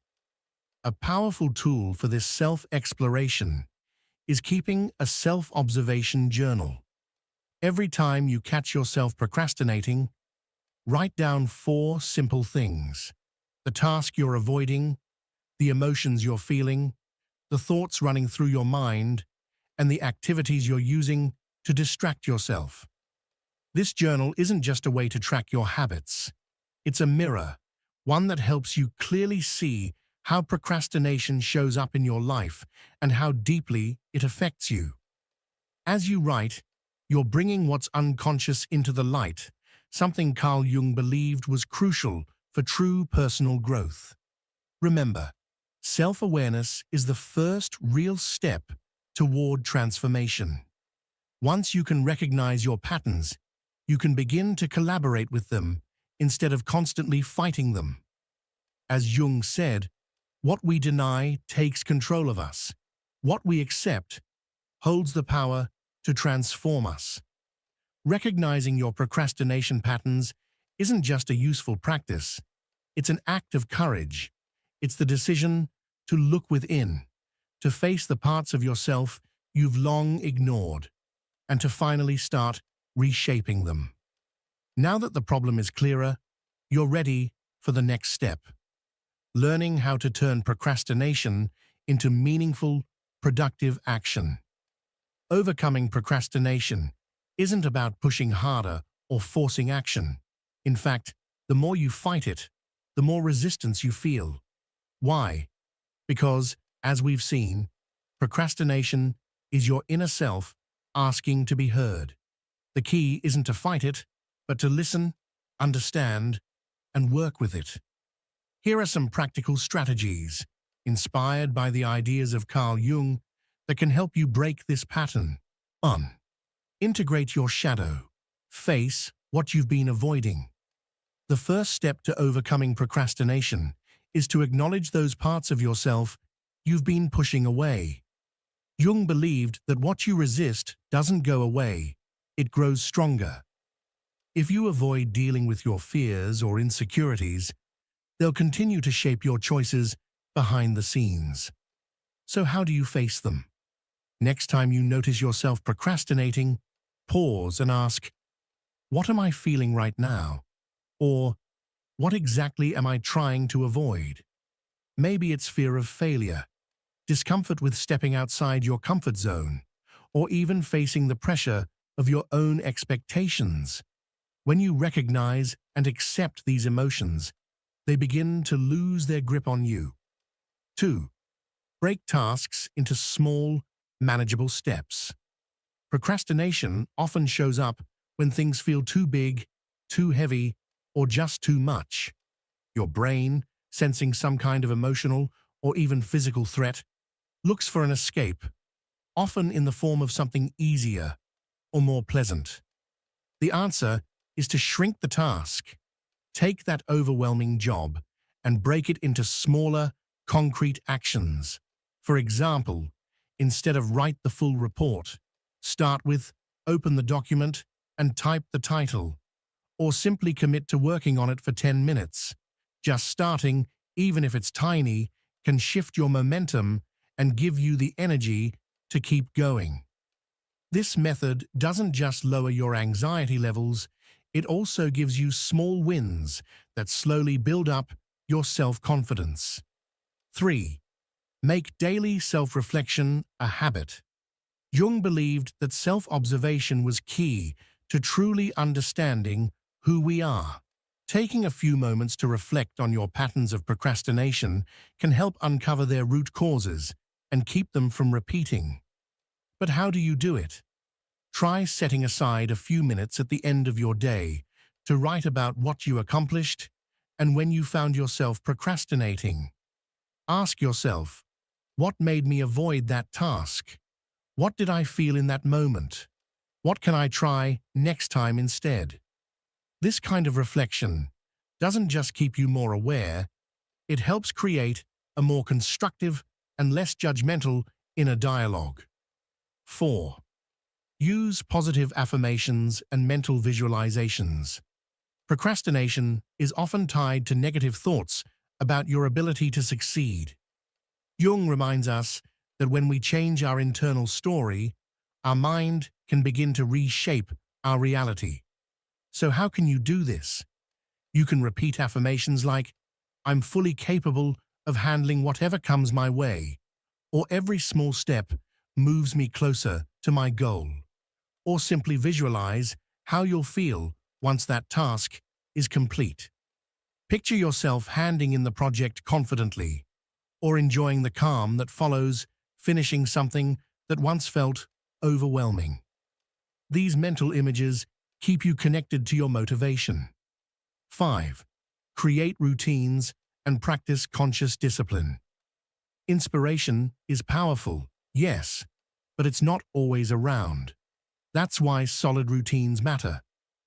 A powerful tool for this self-exploration is keeping a self-observation journal. Every time you catch yourself procrastinating, write down 4 simple things: the task you're avoiding, the emotions you're feeling, the thoughts running through your mind, and the activities you're using to distract yourself. This journal isn't just a way to track your habits. It's a mirror, one that helps you clearly see how procrastination shows up in your life and how deeply it affects you. As you write, you're bringing what's unconscious into the light, something Carl Jung believed was crucial for true personal growth. Remember, self-awareness is the first real step toward transformation. Once you can recognize your patterns, you can begin to collaborate with them instead of constantly fighting them. As Jung said, what we deny takes control of us. What we accept holds the power to transform us. Recognizing your procrastination patterns isn't just a useful practice. It's an act of courage. It's the decision to look within, to face the parts of yourself you've long ignored, and to finally start reshaping them. Now that the problem is clearer, you're ready for the next step. Learning how to turn procrastination into meaningful, productive action. Overcoming procrastination isn't about pushing harder or forcing action. In fact, the more you fight it, the more resistance you feel. Why? Because, as we've seen, procrastination is your inner self asking to be heard. The key isn't to fight it, but to listen, understand, and work with it. Here are some practical strategies, inspired by the ideas of Carl Jung, that can help you break this pattern. 1. Integrate your shadow. Face what you've been avoiding. The first step to overcoming procrastination is to acknowledge those parts of yourself you've been pushing away. Jung believed that what you resist doesn't go away, it grows stronger. If you avoid dealing with your fears or insecurities, they'll continue to shape your choices behind the scenes. So how do you face them? Next time you notice yourself procrastinating, pause and ask, what am I feeling right now? Or, what exactly am I trying to avoid? Maybe it's fear of failure, discomfort with stepping outside your comfort zone, or even facing the pressure of your own expectations. When you recognize and accept these emotions, they begin to lose their grip on you. 2. Break tasks into small, manageable steps. Procrastination often shows up when things feel too big, too heavy, or just too much. Your brain, sensing some kind of emotional or even physical threat, looks for an escape, often in the form of something easier or more pleasant. The answer is to shrink the task. Take that overwhelming job and break it into smaller, concrete actions. For example, instead of write the full report, start with open the document and type the title. or simply commit to working on it for 10 minutes. Just starting, even if it's tiny, can shift your momentum and give you the energy to keep going. This method doesn't just lower your anxiety levels, it also gives you small wins that slowly build up your self-confidence. 3. Make daily self-reflection a habit. Jung believed that self-observation was key to truly understanding who we are. Taking a few moments to reflect on your patterns of procrastination can help uncover their root causes and keep them from repeating. But how do you do it? Try setting aside a few minutes at the end of your day to write about what you accomplished and when you found yourself procrastinating. Ask yourself, what made me avoid that task? What did I feel in that moment? What can I try next time instead? This kind of reflection doesn't just keep you more aware, it helps create a more constructive and less judgmental inner dialogue. 4. Use positive affirmations and mental visualizations. Procrastination is often tied to negative thoughts about your ability to succeed. Jung reminds us that when we change our internal story, our mind can begin to reshape our reality. So how can you do this? You can repeat affirmations like, "I'm fully capable of handling whatever comes my way," or "Every small step moves me closer to my goal." Or simply visualize how you'll feel once that task is complete. Picture yourself handing in the project confidently, or enjoying the calm that follows finishing something that once felt overwhelming. These mental images keep you connected to your motivation. 5. Create routines and practice conscious discipline. Inspiration is powerful, yes, but it's not always around. That's why solid routines matter.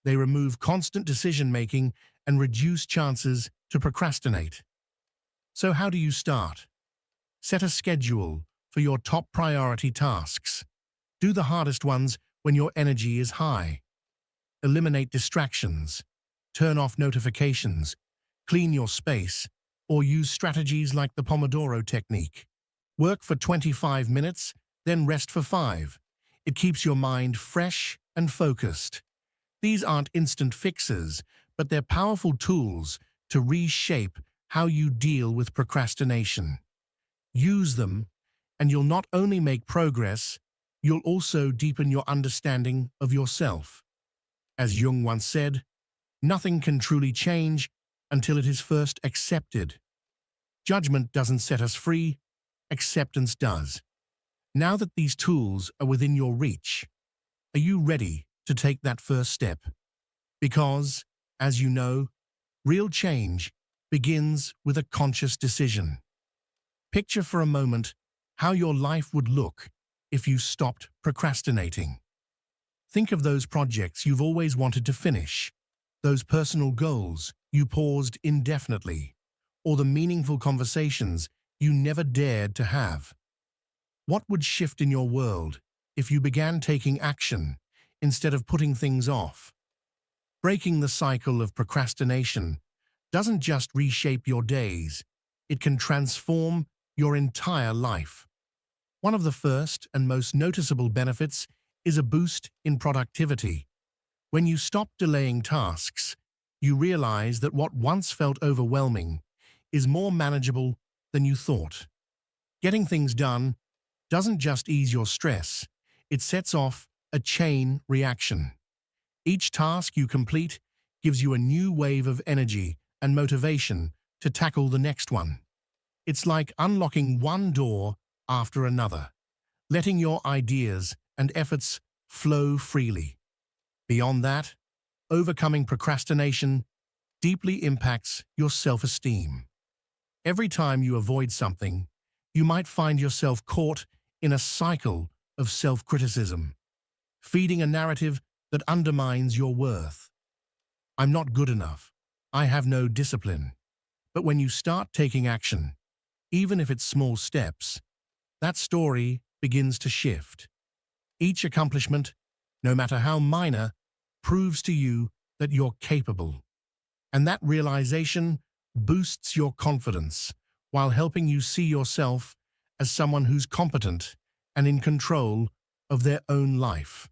They remove constant decision-making and reduce chances to procrastinate. So how do you start? Set a schedule for your top priority tasks. Do the hardest ones when your energy is high. Eliminate distractions. Turn off notifications. Clean your space, or use strategies like the Pomodoro technique. Work for 25 minutes, then rest for 5. It keeps your mind fresh and focused. These aren't instant fixes, but they're powerful tools to reshape how you deal with procrastination. Use them, and you'll not only make progress, you'll also deepen your understanding of yourself. As Jung once said, nothing can truly change until it is first accepted. Judgment doesn't set us free, acceptance does. Now that these tools are within your reach, are you ready to take that first step? Because, as you know, real change begins with a conscious decision. Picture for a moment how your life would look if you stopped procrastinating. Think of those projects you've always wanted to finish, those personal goals you paused indefinitely, or the meaningful conversations you never dared to have. What would shift in your world if you began taking action instead of putting things off? Breaking the cycle of procrastination doesn't just reshape your days, it can transform your entire life. One of the first and most noticeable benefits is a boost in productivity. When you stop delaying tasks, you realize that what once felt overwhelming is more manageable than you thought. Getting things done doesn't just ease your stress, it sets off a chain reaction. Each task you complete gives you a new wave of energy and motivation to tackle the next one. It's like unlocking one door after another, letting your ideas and efforts flow freely. Beyond that, overcoming procrastination deeply impacts your self-esteem. Every time you avoid something, you might find yourself caught in a cycle of self-criticism, feeding a narrative that undermines your worth. I'm not good enough. I have no discipline. But when you start taking action, even if it's small steps, that story begins to shift. Each accomplishment, no matter how minor, proves to you that you're capable. And that realization boosts your confidence while helping you see yourself as someone who's competent and in control of their own life.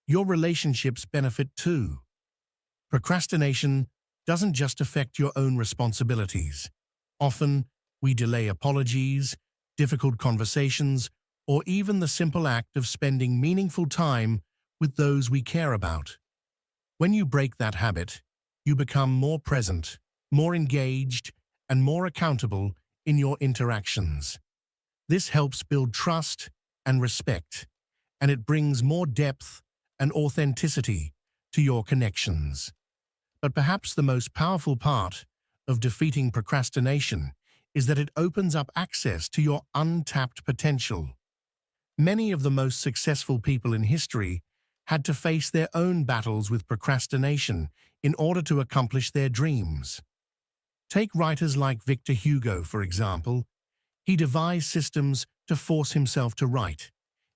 Your relationships benefit too. Procrastination doesn't just affect your own responsibilities. Often, we delay apologies, difficult conversations, or even the simple act of spending meaningful time with those we care about. When you break that habit, you become more present, more engaged, and more accountable in your interactions. This helps build trust and respect, and it brings more depth and authenticity to your connections. But perhaps the most powerful part of defeating procrastination is that it opens up access to your untapped potential. Many of the most successful people in history had to face their own battles with procrastination in order to accomplish their dreams. Take writers like Victor Hugo, for example. He devised systems to force himself to write,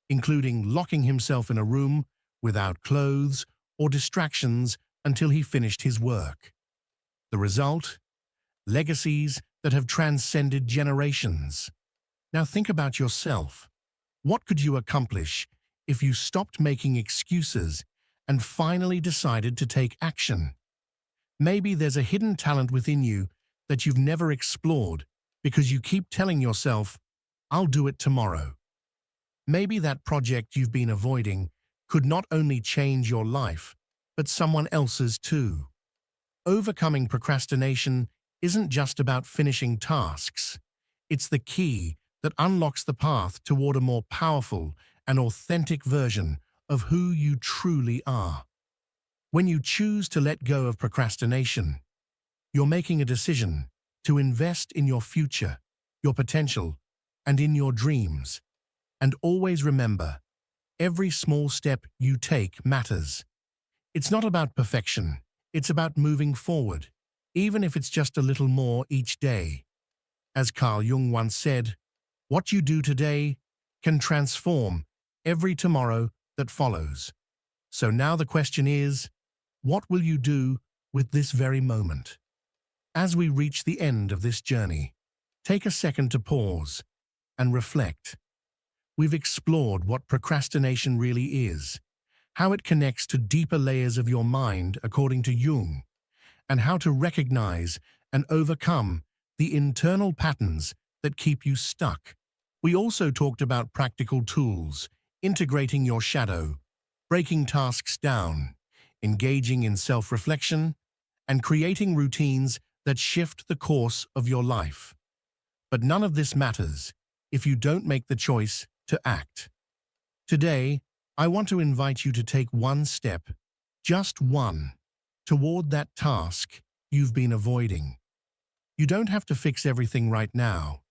including locking himself in a room without clothes or distractions until he finished his work. The result? Legacies that have transcended generations. Now think about yourself. What could you accomplish if you stopped making excuses and finally decided to take action? Maybe there's a hidden talent within you that you've never explored because you keep telling yourself, "I'll do it tomorrow." Maybe that project you've been avoiding could not only change your life, but someone else's too. Overcoming procrastination isn't just about finishing tasks. It's the key that unlocks the path toward a more powerful and authentic version of who you truly are. When you choose to let go of procrastination, you're making a decision to invest in your future, your potential, and in your dreams. And always remember, every small step you take matters. It's not about perfection, it's about moving forward, even if it's just a little more each day. As Carl Jung once said, what you do today can transform every tomorrow that follows. So now the question is, what will you do with this very moment? As we reach the end of this journey, take a second to pause and reflect. We've explored what procrastination really is, how it connects to deeper layers of your mind according to Jung, and how to recognize and overcome the internal patterns that keep you stuck. We also talked about practical tools, integrating your shadow, breaking tasks down, engaging in self-reflection, and creating routines that shift the course of your life. But none of this matters if you don't make the choice to act. Today, I want to invite you to take one step, just one, toward that task you've been avoiding. You don't have to fix everything right now.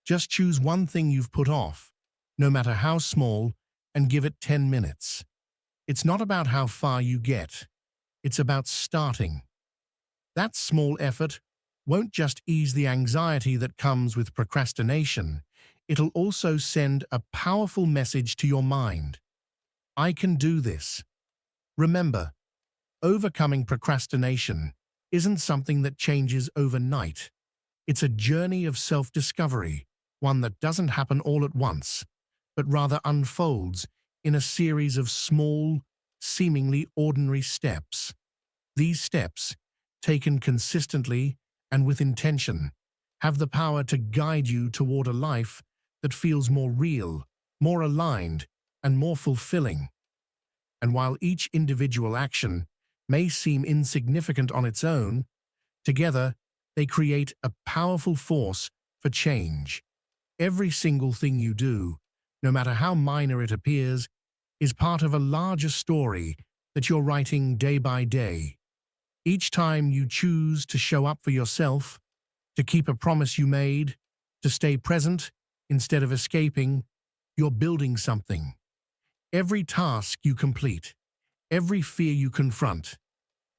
Just choose one thing you've put off, no matter how small, and give it 10 minutes. It's not about how far you get. It's about starting. That small effort won't just ease the anxiety that comes with procrastination. It'll also send a powerful message to your mind. I can do this. Remember, overcoming procrastination isn't something that changes overnight. It's a journey of self-discovery, one that doesn't happen all at once, but rather unfolds in a series of small, seemingly ordinary steps. These steps, taken consistently and with intention, have the power to guide you toward a life that feels more real, more aligned, and more fulfilling. And while each individual action may seem insignificant on its own, together they create a powerful force for change. Every single thing you do, no matter how minor it appears, is part of a larger story that you're writing day by day. Each time you choose to show up for yourself, to keep a promise you made, to stay present instead of escaping, you're building something. Every task you complete, every fear you confront,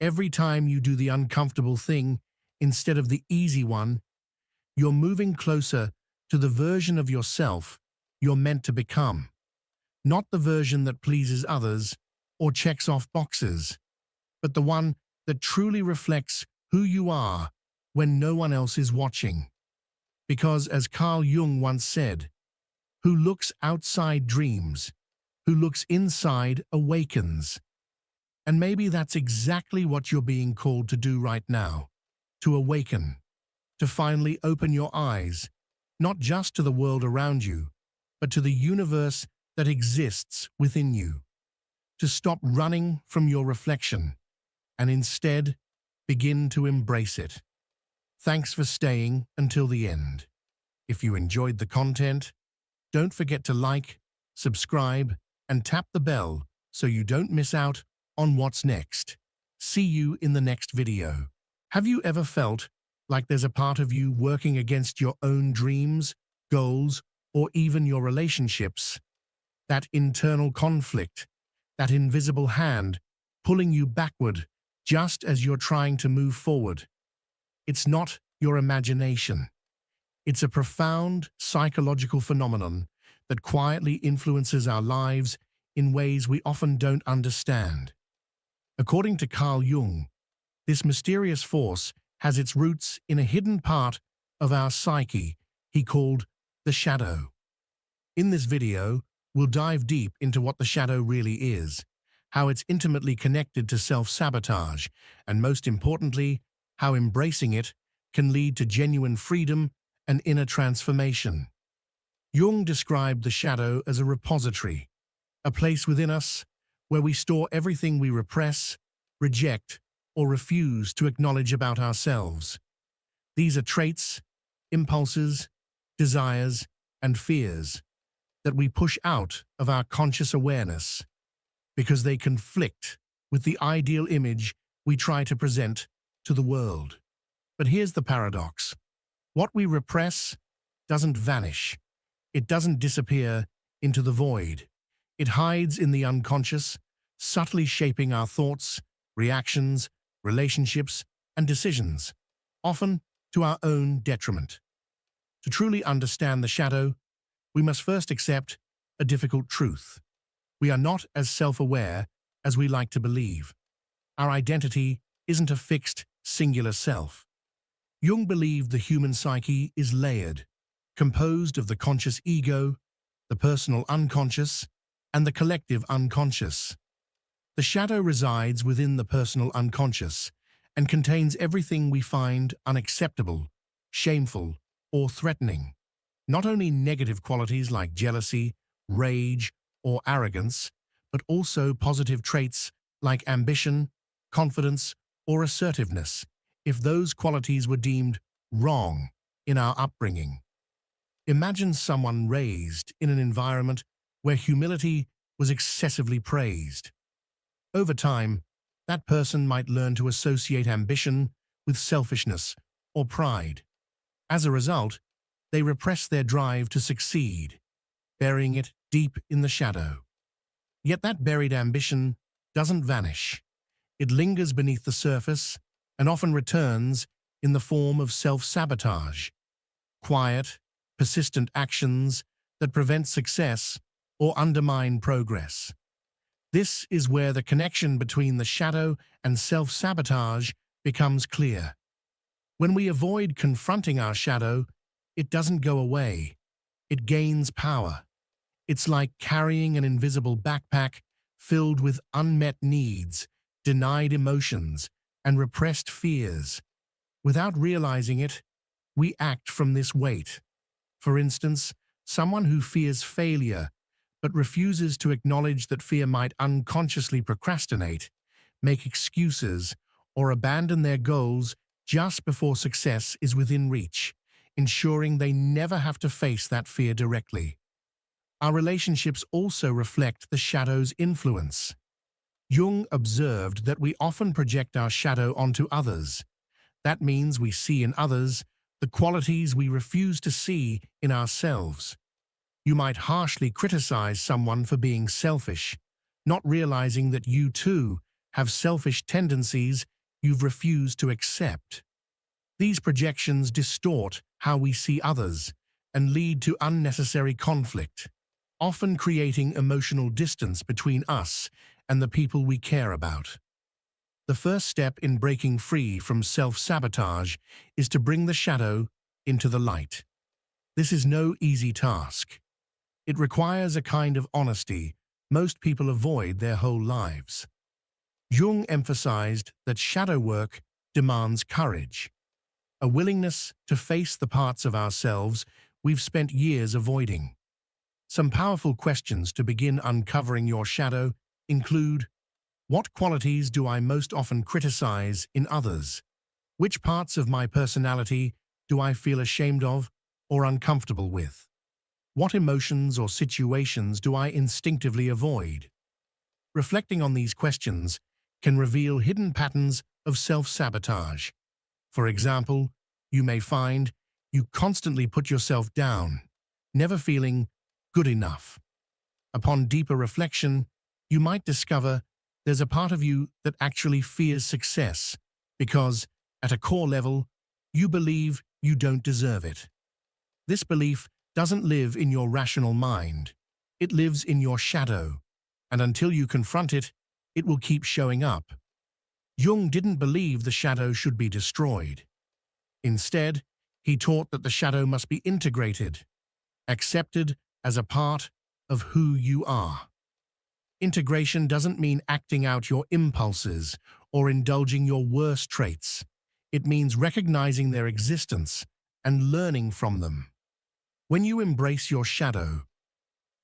every time you do the uncomfortable thing instead of the easy one, you're moving closer to the version of yourself you're meant to become. Not the version that pleases others or checks off boxes, but the one that truly reflects who you are when no one else is watching. Because, as Carl Jung once said, who looks outside dreams, who looks inside awakens. And maybe that's exactly what you're being called to do right now, to awaken, to finally open your eyes, not just to the world around you, but to the universe that exists within you, to stop running from your reflection and instead begin to embrace it. Thanks for staying until the end. If you enjoyed the content, don't forget to like, subscribe, and tap the bell so you don't miss out on what's next. See you in the next video. Have you ever felt like there's a part of you working against your own dreams, goals, or even your relationships? That internal conflict, that invisible hand pulling you backward just as you're trying to move forward. It's not your imagination. It's a profound psychological phenomenon that quietly influences our lives in ways we often don't understand. According to Carl Jung, this mysterious force has its roots in a hidden part of our psyche he called the shadow. In this video, we'll dive deep into what the shadow really is, how it's intimately connected to self-sabotage, and most importantly, how embracing it can lead to genuine freedom and inner transformation. Jung described the shadow as a repository, a place within us where we store everything we repress, reject, or refuse to acknowledge about ourselves. These are traits, impulses, desires, and fears that we push out of our conscious awareness because they conflict with the ideal image we try to present to the world. But here's the paradox. What we repress doesn't vanish. It doesn't disappear into the void. It hides in the unconscious, subtly shaping our thoughts, reactions, relationships, and decisions, often to our own detriment. To truly understand the shadow, we must first accept a difficult truth. We are not as self-aware as we like to believe. Our identity isn't a fixed, singular self. Jung believed the human psyche is layered, composed of the conscious ego, the personal unconscious, and the collective unconscious. The shadow resides within the personal unconscious and contains everything we find unacceptable, shameful, or threatening. Not only negative qualities like jealousy, rage, or arrogance, but also positive traits like ambition, confidence, or assertiveness, if those qualities were deemed wrong in our upbringing. Imagine someone raised in an environment where humility was excessively praised. Over time, that person might learn to associate ambition with selfishness or pride. As a result, they repress their drive to succeed, burying it deep in the shadow. Yet that buried ambition doesn't vanish. It lingers beneath the surface and often returns in the form of self-sabotage, quiet, persistent actions that prevent success or undermine progress. This is where the connection between the shadow and self-sabotage becomes clear. When we avoid confronting our shadow, it doesn't go away. It gains power. It's like carrying an invisible backpack filled with unmet needs, denied emotions, and repressed fears. Without realizing it, we act from this weight. For instance, someone who fears failure but refuses to acknowledge that fear might unconsciously procrastinate, make excuses, or abandon their goals just before success is within reach, ensuring they never have to face that fear directly. Our relationships also reflect the shadow's influence. Jung observed that we often project our shadow onto others. That means we see in others the qualities we refuse to see in ourselves. You might harshly criticize someone for being selfish, not realizing that you too have selfish tendencies you've refused to accept. These projections distort how we see others and lead to unnecessary conflict, often creating emotional distance between us and the people we care about. The first step in breaking free from self-sabotage is to bring the shadow into the light. This is no easy task. It requires a kind of honesty most people avoid their whole lives. Jung emphasized that shadow work demands courage, a willingness to face the parts of ourselves we've spent years avoiding. Some powerful questions to begin uncovering your shadow include: what qualities do I most often criticize in others? Which parts of my personality do I feel ashamed of or uncomfortable with? What emotions or situations do I instinctively avoid? Reflecting on these questions can reveal hidden patterns of self-sabotage. For example, you may find you constantly put yourself down, never feeling good enough. Upon deeper reflection, you might discover there's a part of you that actually fears success because, at a core level, you believe you don't deserve it. This belief doesn't live in your rational mind. It lives in your shadow, and until you confront it, it will keep showing up. Jung didn't believe the shadow should be destroyed. Instead, he taught that the shadow must be integrated, accepted as a part of who you are. Integration doesn't mean acting out your impulses or indulging your worst traits. It means recognizing their existence and learning from them. When you embrace your shadow,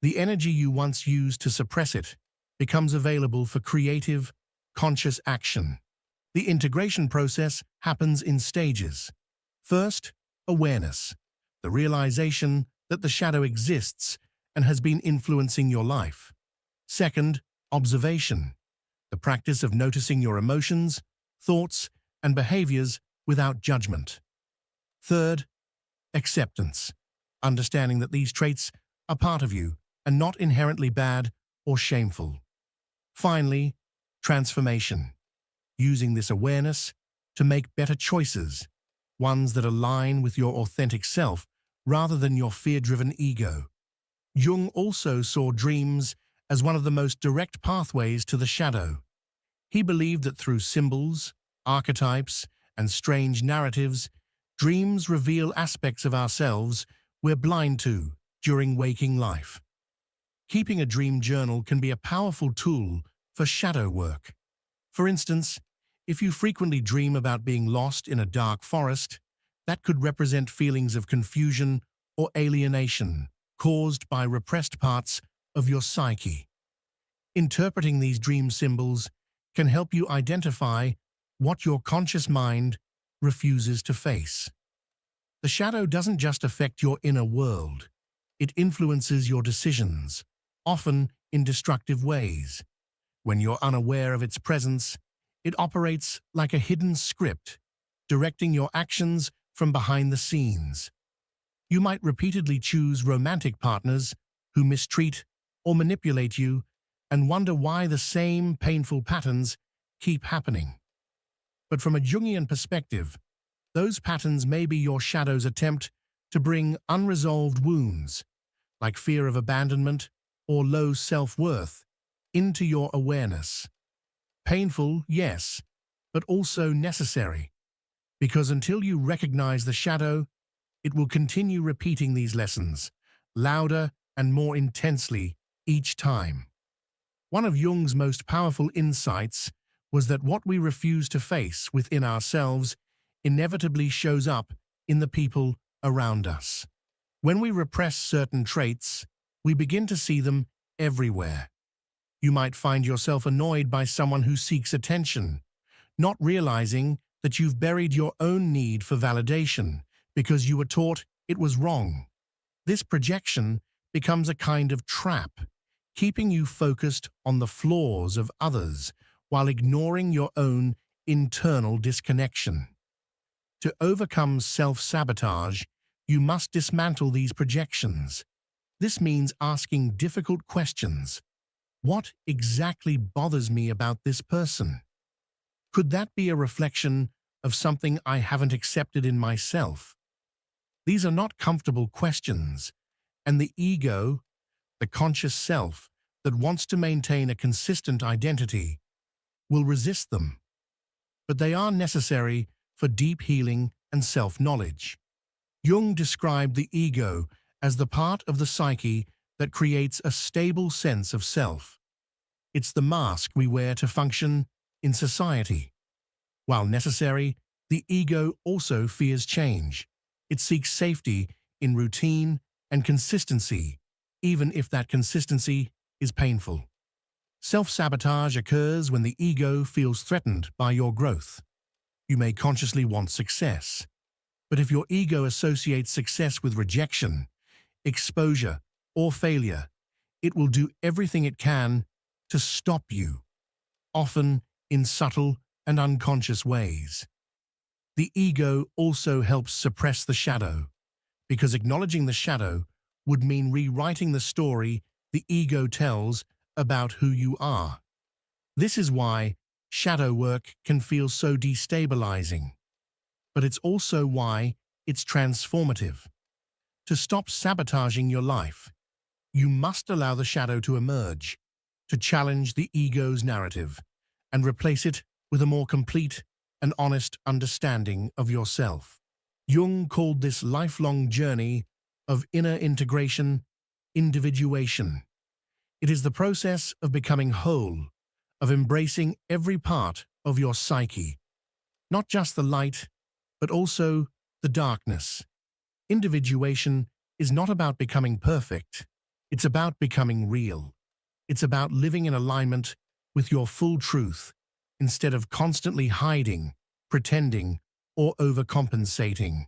the energy you once used to suppress it becomes available for creative, conscious action. The integration process happens in stages. First, awareness, the realization that the shadow exists and has been influencing your life. Second, observation, the practice of noticing your emotions, thoughts, and behaviors without judgment. Third, acceptance, understanding that these traits are part of you and not inherently bad or shameful. Finally, transformation, using this awareness to make better choices, ones that align with your authentic self rather than your fear-driven ego. Jung also saw dreams as one of the most direct pathways to the shadow. He believed that through symbols, archetypes, and strange narratives, dreams reveal aspects of ourselves we're blind to during waking life. Keeping a dream journal can be a powerful tool for shadow work. For instance, if you frequently dream about being lost in a dark forest, that could represent feelings of confusion or alienation caused by repressed parts of your psyche. Interpreting these dream symbols can help you identify what your conscious mind refuses to face. The shadow doesn't just affect your inner world. It influences your decisions, often in destructive ways. When you're unaware of its presence, it operates like a hidden script, directing your actions from behind the scenes. You might repeatedly choose romantic partners who mistreat or manipulate you and wonder why the same painful patterns keep happening. But from a Jungian perspective, those patterns may be your shadow's attempt to bring unresolved wounds, like fear of abandonment or low self-worth, into your awareness. Painful, yes, but also necessary, because until you recognize the shadow, it will continue repeating these lessons, louder and more intensely each time. One of Jung's most powerful insights was that what we refuse to face within ourselves inevitably shows up in the people around us. When we repress certain traits, we begin to see them everywhere. You might find yourself annoyed by someone who seeks attention, not realizing that you've buried your own need for validation because you were taught it was wrong. This projection becomes a kind of trap, keeping you focused on the flaws of others while ignoring your own internal disconnection. To overcome self-sabotage, you must dismantle these projections. This means asking difficult questions. What exactly bothers me about this person? Could that be a reflection of something I haven't accepted in myself? These are not comfortable questions, and the ego, the conscious self that wants to maintain a consistent identity, will resist them. but they are necessary for deep healing and self-knowledge. Jung described the ego as the part of the psyche that creates a stable sense of self. It's the mask we wear to function in society. While necessary, the ego also fears change. It seeks safety in routine and consistency, even if that consistency is painful. Self-sabotage occurs when the ego feels threatened by your growth. You may consciously want success, but if your ego associates success with rejection, exposure, or failure, it will do everything it can to stop you, often in subtle and unconscious ways. The ego also helps suppress the shadow, because acknowledging the shadow would mean rewriting the story the ego tells about who you are. This is why shadow work can feel so destabilizing, but it's also why it's transformative. To stop sabotaging your life, you must allow the shadow to emerge, to challenge the ego's narrative, and replace it with a more complete and honest understanding of yourself. Jung called this lifelong journey of inner integration individuation. It is the process of becoming whole, of embracing every part of your psyche, not just the light, but also the darkness. Individuation is not about becoming perfect. It's about becoming real. It's about living in alignment with your full truth, instead of constantly hiding, pretending, or overcompensating.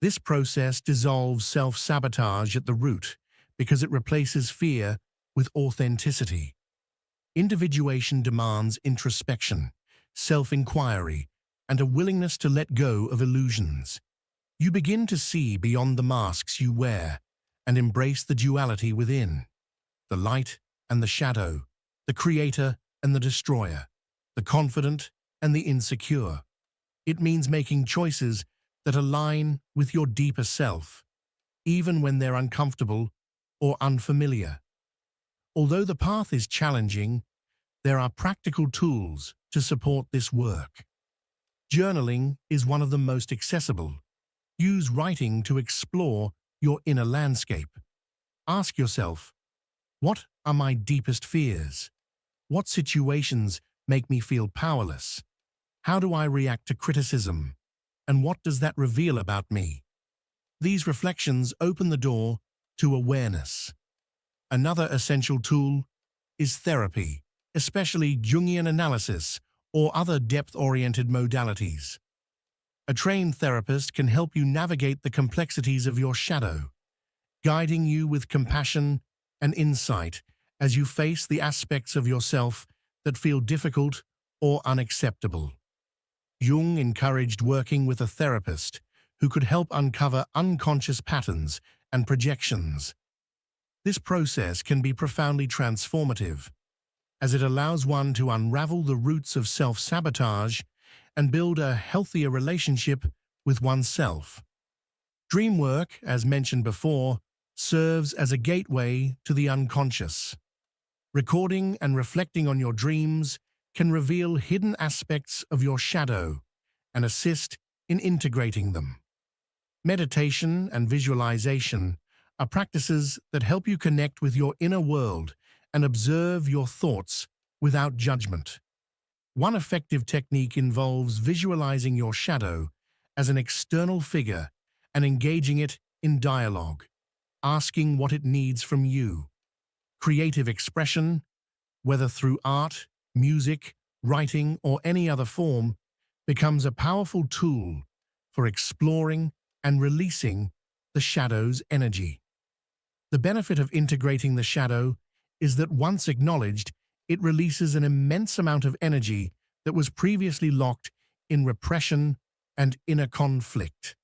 This process dissolves self-sabotage at the root because it replaces fear with authenticity. Individuation demands introspection, self-inquiry, and a willingness to let go of illusions. You begin to see beyond the masks you wear and embrace the duality within, the light and the shadow, the creator and the destroyer, the confident and the insecure. It means making choices that align with your deeper self, even when they're uncomfortable or unfamiliar. Although the path is challenging, there are practical tools to support this work. Journaling is one of the most accessible. Use writing to explore your inner landscape. Ask yourself, what are my deepest fears? What situations make me feel powerless? How do I react to criticism? And what does that reveal about me? These reflections open the door to awareness. Another essential tool is therapy, especially Jungian analysis or other depth-oriented modalities. A trained therapist can help you navigate the complexities of your shadow, guiding you with compassion and insight as you face the aspects of yourself that feel difficult or unacceptable. Jung encouraged working with a therapist who could help uncover unconscious patterns and projections. This process can be profoundly transformative, as it allows one to unravel the roots of self-sabotage and build a healthier relationship with oneself. Dream work, as mentioned before, serves as a gateway to the unconscious. Recording and reflecting on your dreams can reveal hidden aspects of your shadow and assist in integrating them. Meditation and visualization are practices that help you connect with your inner world and observe your thoughts without judgment. One effective technique involves visualizing your shadow as an external figure and engaging it in dialogue, asking what it needs from you. Creative expression, whether through art, music, writing, or any other form, becomes a powerful tool for exploring and releasing the shadow's energy. The benefit of integrating the shadow is that once acknowledged, it releases an immense amount of energy that was previously locked in repression and inner conflict.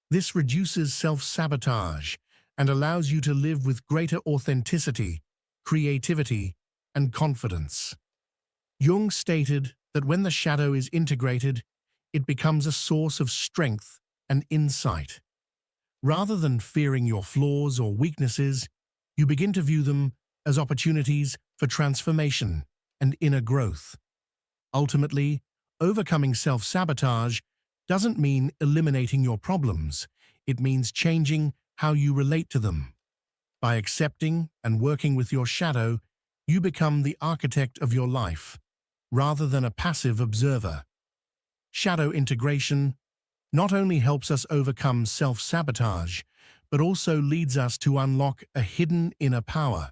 This reduces self-sabotage and allows you to live with greater authenticity, creativity, and confidence. Jung stated that when the shadow is integrated, it becomes a source of strength and insight. Rather than fearing your flaws or weaknesses, you begin to view them as opportunities for transformation and inner growth. Ultimately, Overcoming self-sabotage doesn't mean eliminating your problems. It means changing how you relate to them. By accepting and working with your shadow, you become the architect of your life, rather than a passive observer. Shadow integration not only helps us overcome self-sabotage, but also leads us to unlock a hidden inner power.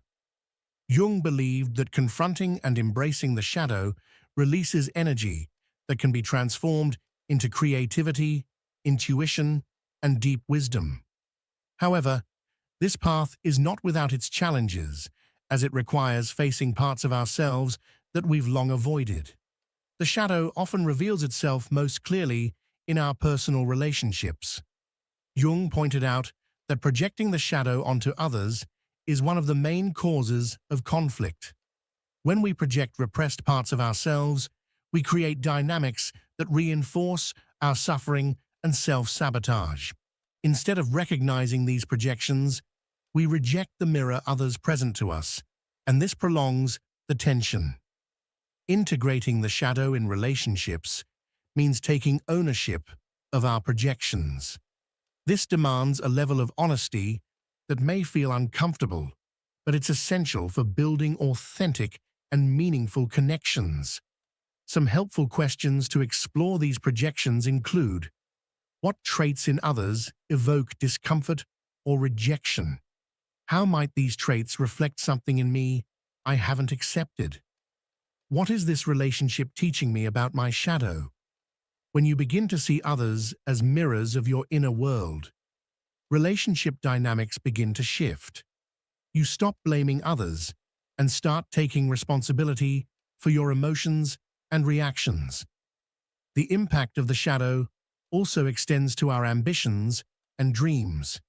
Jung believed that confronting and embracing the shadow releases energy that can be transformed into creativity, intuition, and deep wisdom. However, this path is not without its challenges, as it requires facing parts of ourselves that we've long avoided. The shadow often reveals itself most clearly in our personal relationships. Jung pointed out that projecting the shadow onto others is one of the main causes of conflict. When we project repressed parts of ourselves, we create dynamics that reinforce our suffering and self-sabotage. Instead of recognizing these projections, we reject the mirror others present to us, and this prolongs the tension. Integrating the shadow in relationships means taking ownership of our projections. This demands a level of honesty that may feel uncomfortable, but it's essential for building authentic and meaningful connections. Some helpful questions to explore these projections include: what traits in others evoke discomfort or rejection? How might these traits reflect something in me I haven't accepted? What is this relationship teaching me about my shadow? When you begin to see others as mirrors of your inner world, relationship dynamics begin to shift. You stop blaming others and start taking responsibility for your emotions and reactions. The impact of the shadow also extends to our ambitions and dreams.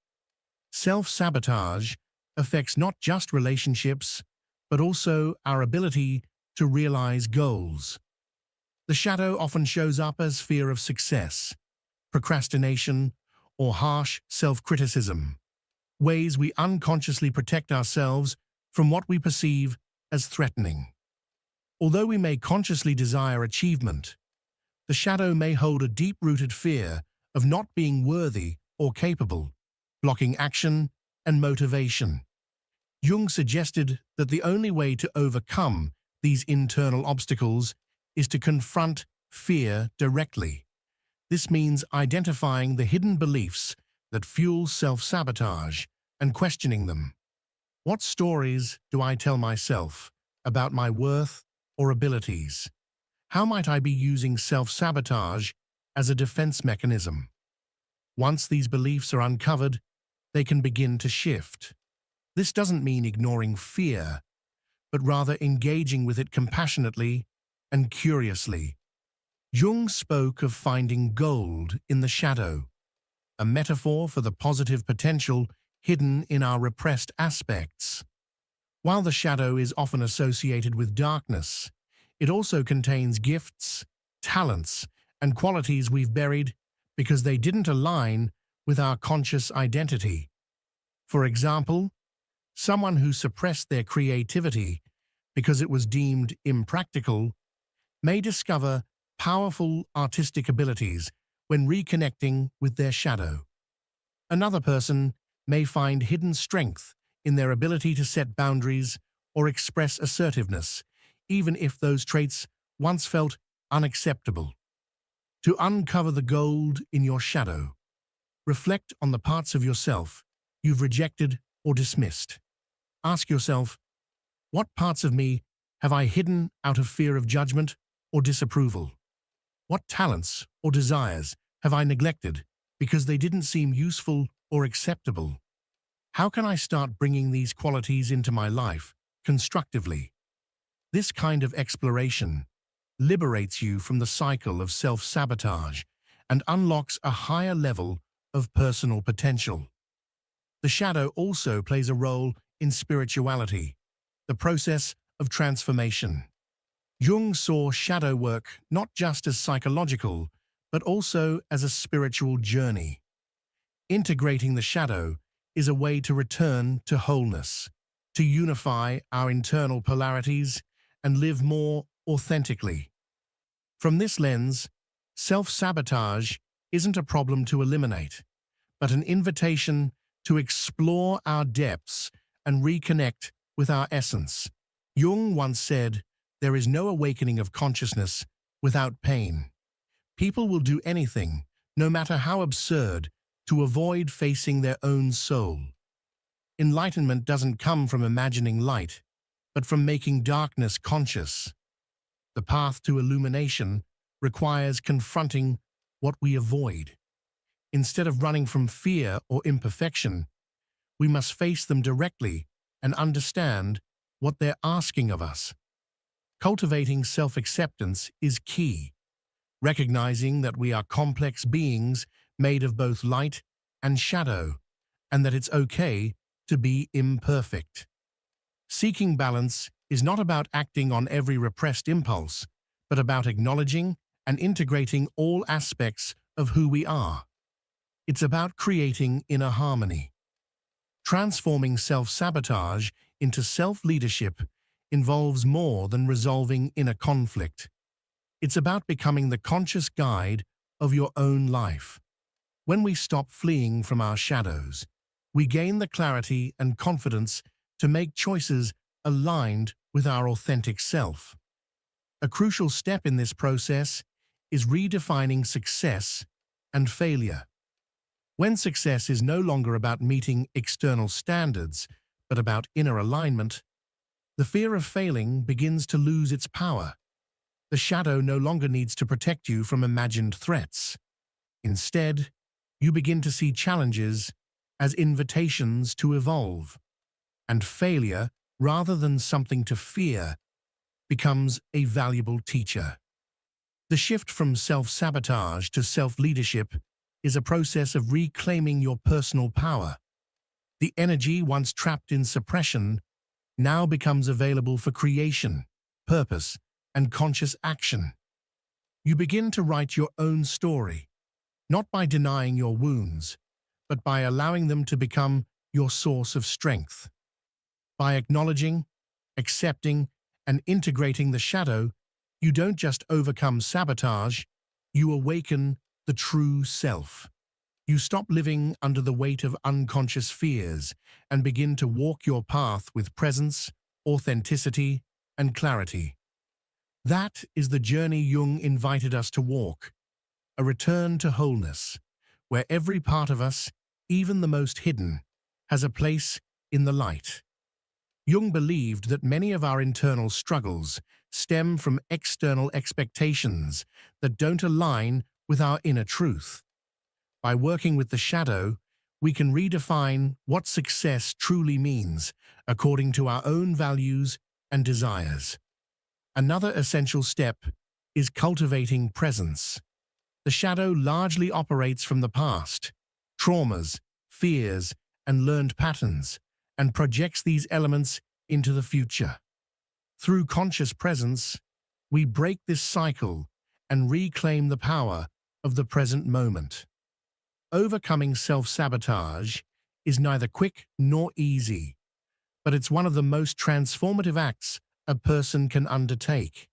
Self-sabotage affects not just relationships, but also our ability to realize goals. The shadow often shows up as fear of success, procrastination, or harsh self-criticism, ways we unconsciously protect ourselves from what we perceive as threatening. Although we may consciously desire achievement, the shadow may hold a deep-rooted fear of not being worthy or capable, blocking action and motivation. Jung suggested that the only way to overcome these internal obstacles is to confront fear directly. This means identifying the hidden beliefs that fuel self-sabotage and questioning them. What stories do I tell myself about my worth or abilities? How might I be using self-sabotage as a defense mechanism? Once these beliefs are uncovered, they can begin to shift. This doesn't mean ignoring fear, but rather engaging with it compassionately and curiously. Jung spoke of finding gold in the shadow, a metaphor for the positive potential hidden in our repressed aspects. While the shadow is often associated with darkness, it also contains gifts, talents, and qualities we've buried because they didn't align with our conscious identity. For example, someone who suppressed their creativity because it was deemed impractical may discover powerful artistic abilities when reconnecting with their shadow. Another person may find hidden strength in their ability to set boundaries or express assertiveness, even if those traits once felt unacceptable. To uncover the gold in your shadow, reflect on the parts of yourself you've rejected or dismissed. Ask yourself, what parts of me have I hidden out of fear of judgment or disapproval? What talents or desires have I neglected because they didn't seem useful or acceptable? How can I start bringing these qualities into my life constructively? This kind of exploration liberates you from the cycle of self-sabotage and unlocks a higher level of personal potential. The shadow also plays a role in spirituality, the process of transformation. Jung saw shadow work not just as psychological, but also as a spiritual journey. Integrating the shadow is a way to return to wholeness, to unify our internal polarities and live more authentically. From this lens, self-sabotage isn't a problem to eliminate, but an invitation to explore our depths and reconnect with our essence. Jung once said, "There is no awakening of consciousness without pain." People will do anything, no matter how absurd, to avoid facing their own soul. Enlightenment doesn't come from imagining light, but from making darkness conscious. The path to illumination requires confronting what we avoid. Instead of running from fear or imperfection, we must face them directly and understand what they're asking of us. Cultivating self-acceptance is key, recognizing that we are complex beings made of both light and shadow, and that it's okay to be imperfect. Seeking balance is not about acting on every repressed impulse, but about acknowledging and integrating all aspects of who we are. It's about creating inner harmony. Transforming self-sabotage into self-leadership involves more than resolving inner conflict. It's about becoming the conscious guide of your own life. When we stop fleeing from our shadows, we gain the clarity and confidence to make choices aligned with our authentic self. A crucial step in this process is redefining success and failure. When success is no longer about meeting external standards, but about inner alignment, the fear of failing begins to lose its power. The shadow no longer needs to protect you from imagined threats. Instead, you begin to see challenges as invitations to evolve, and failure, rather than something to fear, becomes a valuable teacher. The shift from self-sabotage to self-leadership is a process of reclaiming your personal power. The energy once trapped in suppression now becomes available for creation, purpose, and conscious action. You begin to write your own story, not by denying your wounds, but by allowing them to become your source of strength. By acknowledging, accepting, and integrating the shadow, you don't just overcome sabotage, you awaken the true self. You stop living under the weight of unconscious fears and begin to walk your path with presence, authenticity, and clarity. That is the journey Jung invited us to walk, a return to wholeness, where every part of us, even the most hidden, has a place in the light. Jung believed that many of our internal struggles stem from external expectations that don't align with our inner truth. By working with the shadow, we can redefine what success truly means according to our own values and desires. Another essential step is cultivating presence. The shadow largely operates from the past, traumas, fears, and learned patterns, and projects these elements into the future. Through conscious presence, we break this cycle and reclaim the power of the present moment. Overcoming self-sabotage is neither quick nor easy, but it's one of the most transformative acts a person can undertake.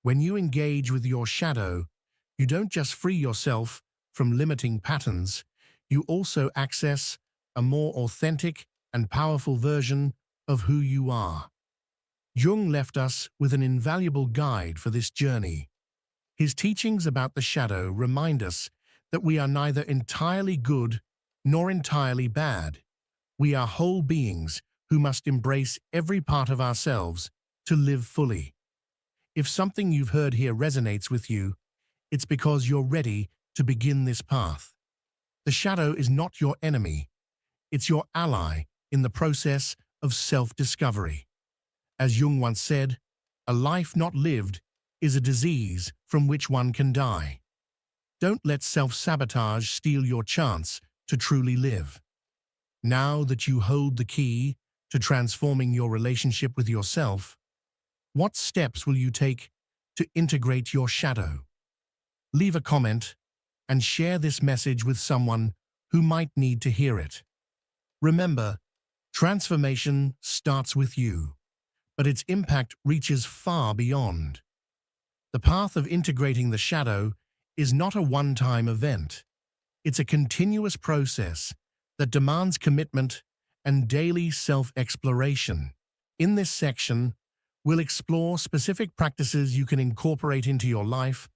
When you engage with your shadow, you don't just free yourself from limiting patterns, you also access a more authentic and powerful version of who you are. Jung left us with an invaluable guide for this journey. His teachings about the shadow remind us that we are neither entirely good nor entirely bad. We are whole beings who must embrace every part of ourselves to live fully. If something you've heard here resonates with you, it's because you're ready to begin this path. The shadow is not your enemy. It's your ally in the process of self-discovery. As Jung once said, a life not lived is a disease from which one can die. Don't let self-sabotage steal your chance to truly live. Now that you hold the key to transforming your relationship with yourself, what steps will you take to integrate your shadow? Leave a comment and share this message with someone who might need to hear it. Remember, transformation starts with you, but its impact reaches far beyond. The path of integrating the shadow is not a one-time event. It's a continuous process that demands commitment and daily self-exploration. In this section, we'll explore specific practices you can incorporate into your life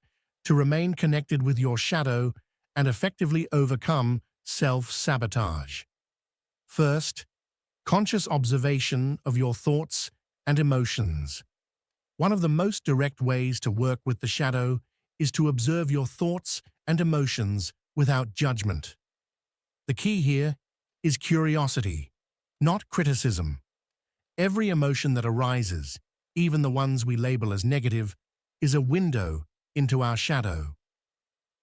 to remain connected with your shadow and effectively overcome self-sabotage. First, conscious observation of your thoughts and emotions. One of the most direct ways to work with the shadow is to observe your thoughts and emotions without judgment. The key here is curiosity, not criticism. Every emotion that arises, even the ones we label as negative, is a window into our shadow.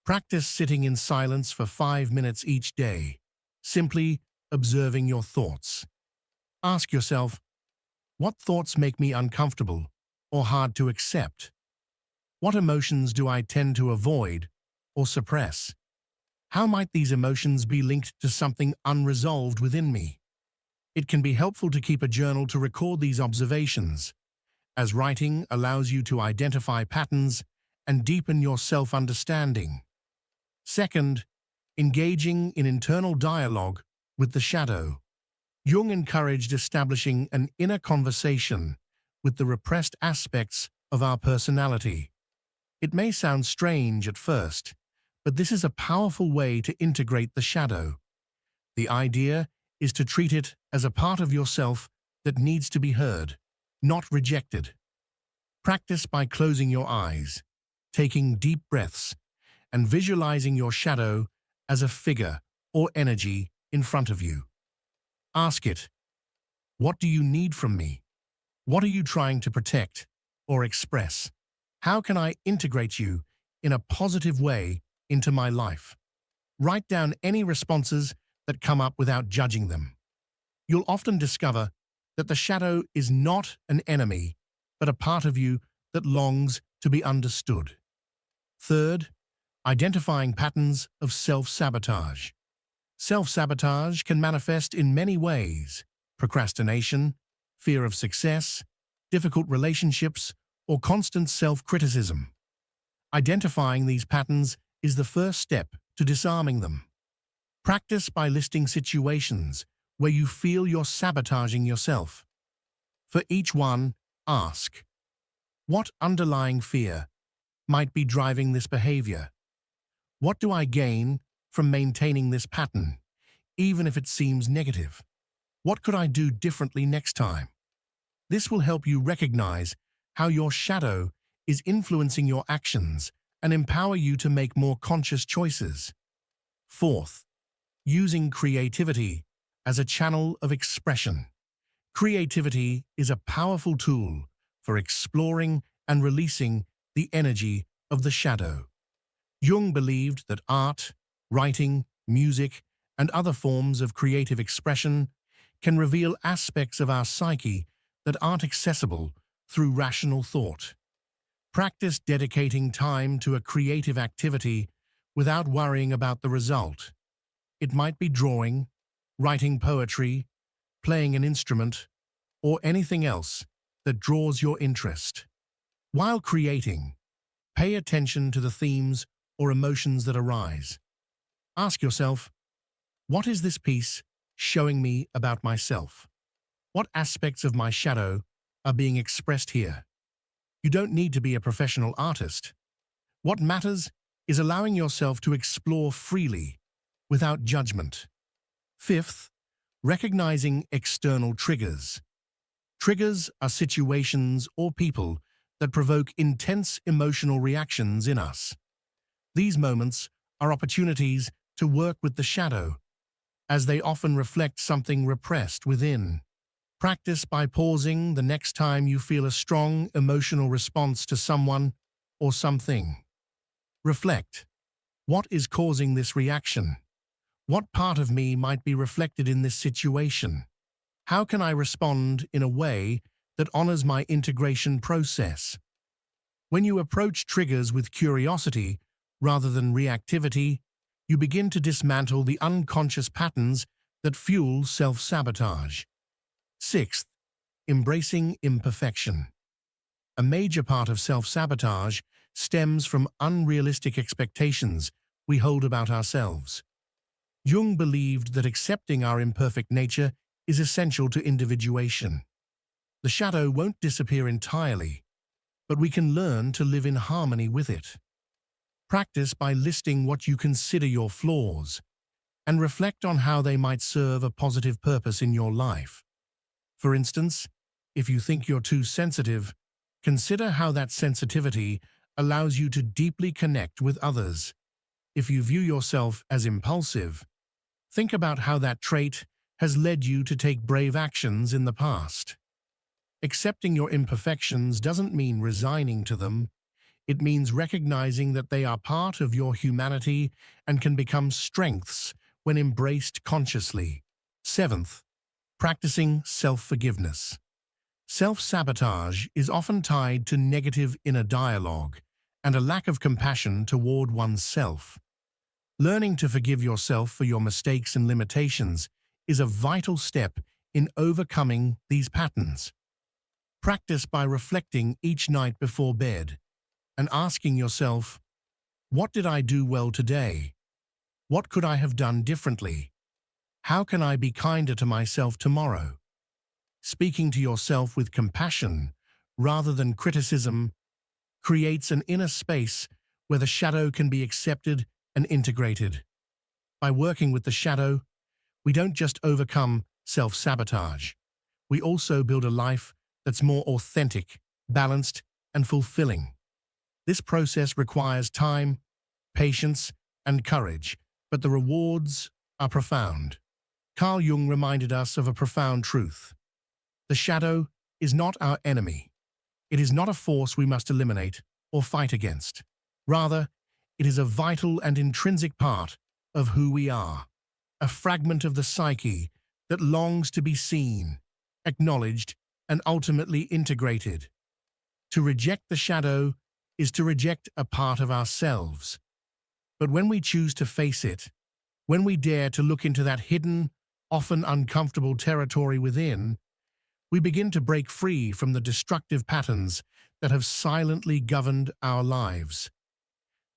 Practice sitting in silence for 5 minutes each day, simply observing your thoughts. Ask yourself, what thoughts make me uncomfortable or hard to accept? What emotions do I tend to avoid or suppress? How might these emotions be linked to something unresolved within me? It can be helpful to keep a journal to record these observations, as writing allows you to identify patterns and deepen your self-understanding. Second, engaging in internal dialogue with the shadow. Jung encouraged establishing an inner conversation with the repressed aspects of our personality. It may sound strange at first, but this is a powerful way to integrate the shadow. The idea is to treat it as a part of yourself that needs to be heard, not rejected. Practice by closing your eyes, taking deep breaths, and visualizing your shadow as a figure or energy in front of you. Ask it, what do you need from me? What are you trying to protect or express? How can I integrate you in a positive way into my life? Write down any responses that come up without judging them. You'll often discover that the shadow is not an enemy, but a part of you that longs to be understood. Third, identifying patterns of self-sabotage. Self-sabotage can manifest in many ways: procrastination, fear of success, difficult relationships, or constant self-criticism. Identifying these patterns is the first step to disarming them. Practice by listing situations where you feel you're sabotaging yourself. For each one, ask, what underlying fear might be driving this behavior? What do I gain from maintaining this pattern, even if it seems negative? What could I do differently next time? This will help you recognize how your shadow is influencing your actions and empower you to make more conscious choices. Fourth, using creativity as a channel of expression. Creativity is a powerful tool for exploring and releasing the energy of the shadow. Jung believed that art, writing, music, and other forms of creative expression can reveal aspects of our psyche that aren't accessible through rational thought. Practice dedicating time to a creative activity without worrying about the result. It might be drawing, writing poetry, playing an instrument, or anything else that draws your interest. While creating, pay attention to the themes or emotions that arise. Ask yourself, what is this piece showing me about myself? What aspects of my shadow are being expressed here? You don't need to be a professional artist. What matters is allowing yourself to explore freely, without judgment. Fifth, recognizing external triggers. Triggers are situations or people that provoke intense emotional reactions in us. These moments are opportunities to work with the shadow, as they often reflect something repressed within. Practice by pausing the next time you feel a strong emotional response to someone or something. Reflect. What is causing this reaction? What part of me might be reflected in this situation? How can I respond in a way that honors my integration process? When you approach triggers with curiosity rather than reactivity, you begin to dismantle the unconscious patterns that fuel self-sabotage. Sixth, embracing imperfection. A major part of self-sabotage stems from unrealistic expectations we hold about ourselves. Jung believed that accepting our imperfect nature is essential to individuation. The shadow won't disappear entirely, but we can learn to live in harmony with it. Practice by listing what you consider your flaws and reflect on how they might serve a positive purpose in your life. For instance, if you think you're too sensitive, consider how that sensitivity allows you to deeply connect with others. If you view yourself as impulsive, think about how that trait has led you to take brave actions in the past. Accepting your imperfections doesn't mean resigning to them. It means recognizing that they are part of your humanity and can become strengths when embraced consciously. Seventh, practicing self-forgiveness. Self-sabotage is often tied to negative inner dialogue and a lack of compassion toward oneself. Learning to forgive yourself for your mistakes and limitations is a vital step in overcoming these patterns. Practice by reflecting each night before bed and asking yourself, what did I do well today? What could I have done differently? How can I be kinder to myself tomorrow? Speaking to yourself with compassion rather than criticism creates an inner space where the shadow can be accepted and integrated. By working with the shadow, we don't just overcome self-sabotage. We also build a life that's more authentic, balanced, and fulfilling. This process requires time, patience, and courage, but the rewards are profound. Carl Jung reminded us of a profound truth. The shadow is not our enemy. It is not a force we must eliminate or fight against. Rather, it is a vital and intrinsic part of who we are, a fragment of the psyche that longs to be seen, acknowledged, and ultimately integrated. To reject the shadow is to reject a part of ourselves. But when we choose to face it, when we dare to look into that hidden, often uncomfortable territory within, we begin to break free from the destructive patterns that have silently governed our lives.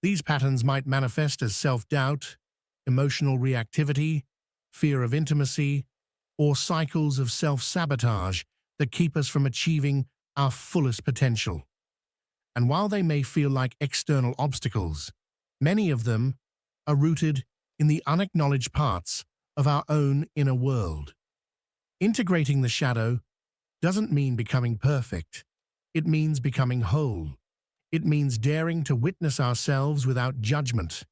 These patterns might manifest as self-doubt, emotional reactivity, fear of intimacy, or cycles of self-sabotage that keep us from achieving our fullest potential. And while they may feel like external obstacles, many of them are rooted in the unacknowledged parts of our own inner world. Integrating the shadow doesn't mean becoming perfect. It means becoming whole. It means daring to witness ourselves without judgment,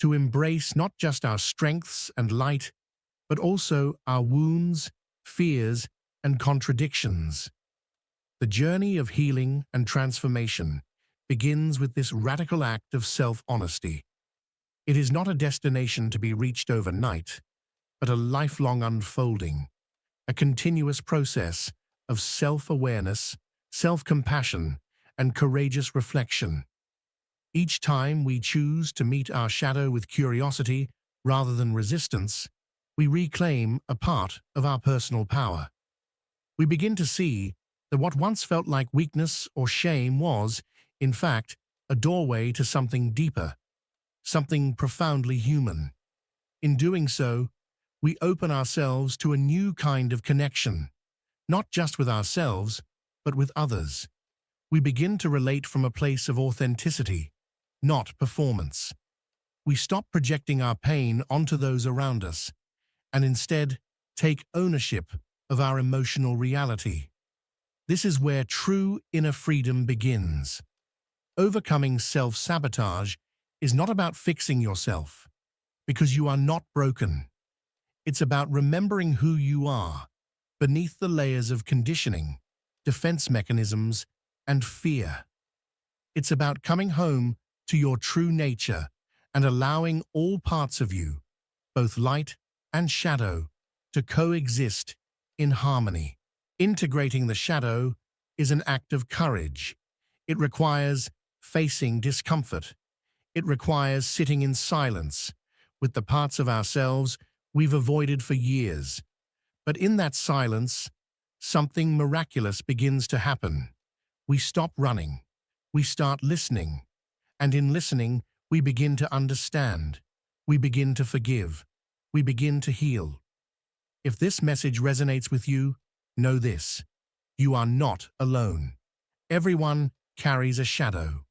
to embrace not just our strengths and light, but also our wounds, fears, and contradictions. The journey of healing and transformation begins with this radical act of self-honesty. It is not a destination to be reached overnight, but a lifelong unfolding, a continuous process of self-awareness, self-compassion, and courageous reflection. Each time we choose to meet our shadow with curiosity rather than resistance, we reclaim a part of our personal power. We begin to see that what once felt like weakness or shame was, in fact, a doorway to something deeper, something profoundly human. In doing so, we open ourselves to a new kind of connection, not just with ourselves, but with others. We begin to relate from a place of authenticity, not performance. We stop projecting our pain onto those around us, and instead take ownership of our emotional reality. This is where true inner freedom begins. Overcoming self-sabotage is not about fixing yourself, because you are not broken. It's about remembering who you are, beneath the layers of conditioning, defense mechanisms, and fear. It's about coming home to your true nature and allowing all parts of you, both light and shadow, to coexist in harmony. Integrating the shadow is an act of courage. It requires facing discomfort. It requires sitting in silence with the parts of ourselves we've avoided for years. But in that silence, something miraculous begins to happen. We stop running. We start listening. And in listening, we begin to understand. We begin to forgive. We begin to heal. If this message resonates with you, know this: you are not alone. Everyone carries a shadow.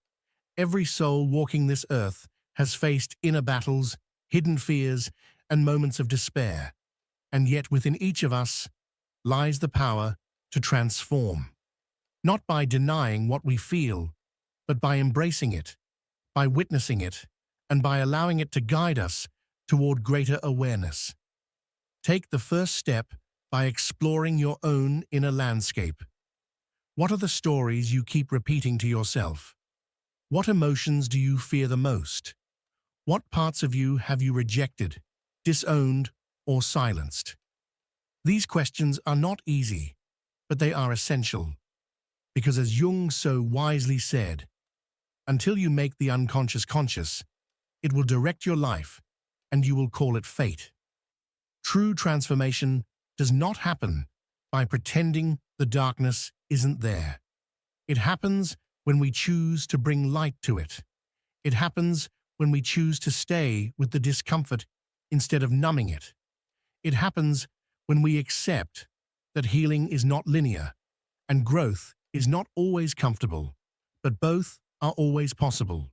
Every soul walking this earth has faced inner battles, hidden fears, and moments of despair. And yet within each of us lies the power to transform. Not by denying what we feel, but by embracing it, by witnessing it, and by allowing it to guide us toward greater awareness. Take the first step by exploring your own inner landscape. What are the stories you keep repeating to yourself? What emotions do you fear the most? What parts of you have you rejected, disowned, or silenced? These questions are not easy, but they are essential. Because as Jung so wisely said, until you make the unconscious conscious, it will direct your life, and you will call it fate. True transformation does not happen by pretending the darkness isn't there. It happens when we choose to bring light to it. It happens when we choose to stay with the discomfort instead of numbing it. It happens when we accept that healing is not linear and growth is not always comfortable, but both are always possible.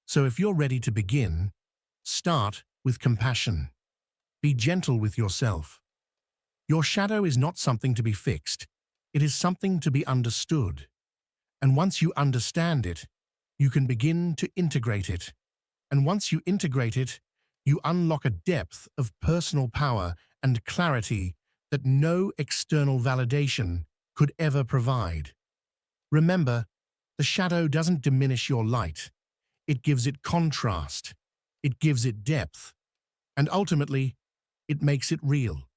So if you're ready to begin, start with compassion. Be gentle with yourself. Your shadow is not something to be fixed. It is something to be understood. And once you understand it, you can begin to integrate it. And once you integrate it, you unlock a depth of personal power and clarity that no external validation could ever provide. Remember, the shadow doesn't diminish your light. It gives it contrast. It gives it depth. And ultimately, it makes it real.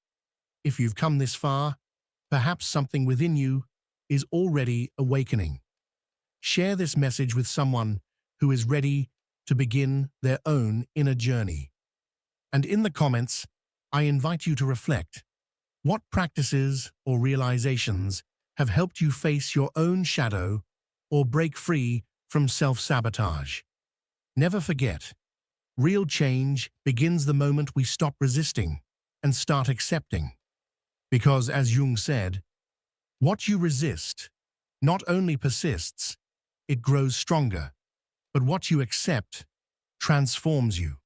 If you've come this far, perhaps something within you is already awakening. Share this message with someone who is ready to begin their own inner journey. And in the comments, I invite you to reflect. What practices or realizations have helped you face your own shadow or break free from self-sabotage? Never forget, real change begins the moment we stop resisting and start accepting. Because, as Jung said, what you resist not only persists, it grows stronger, but what you accept transforms you.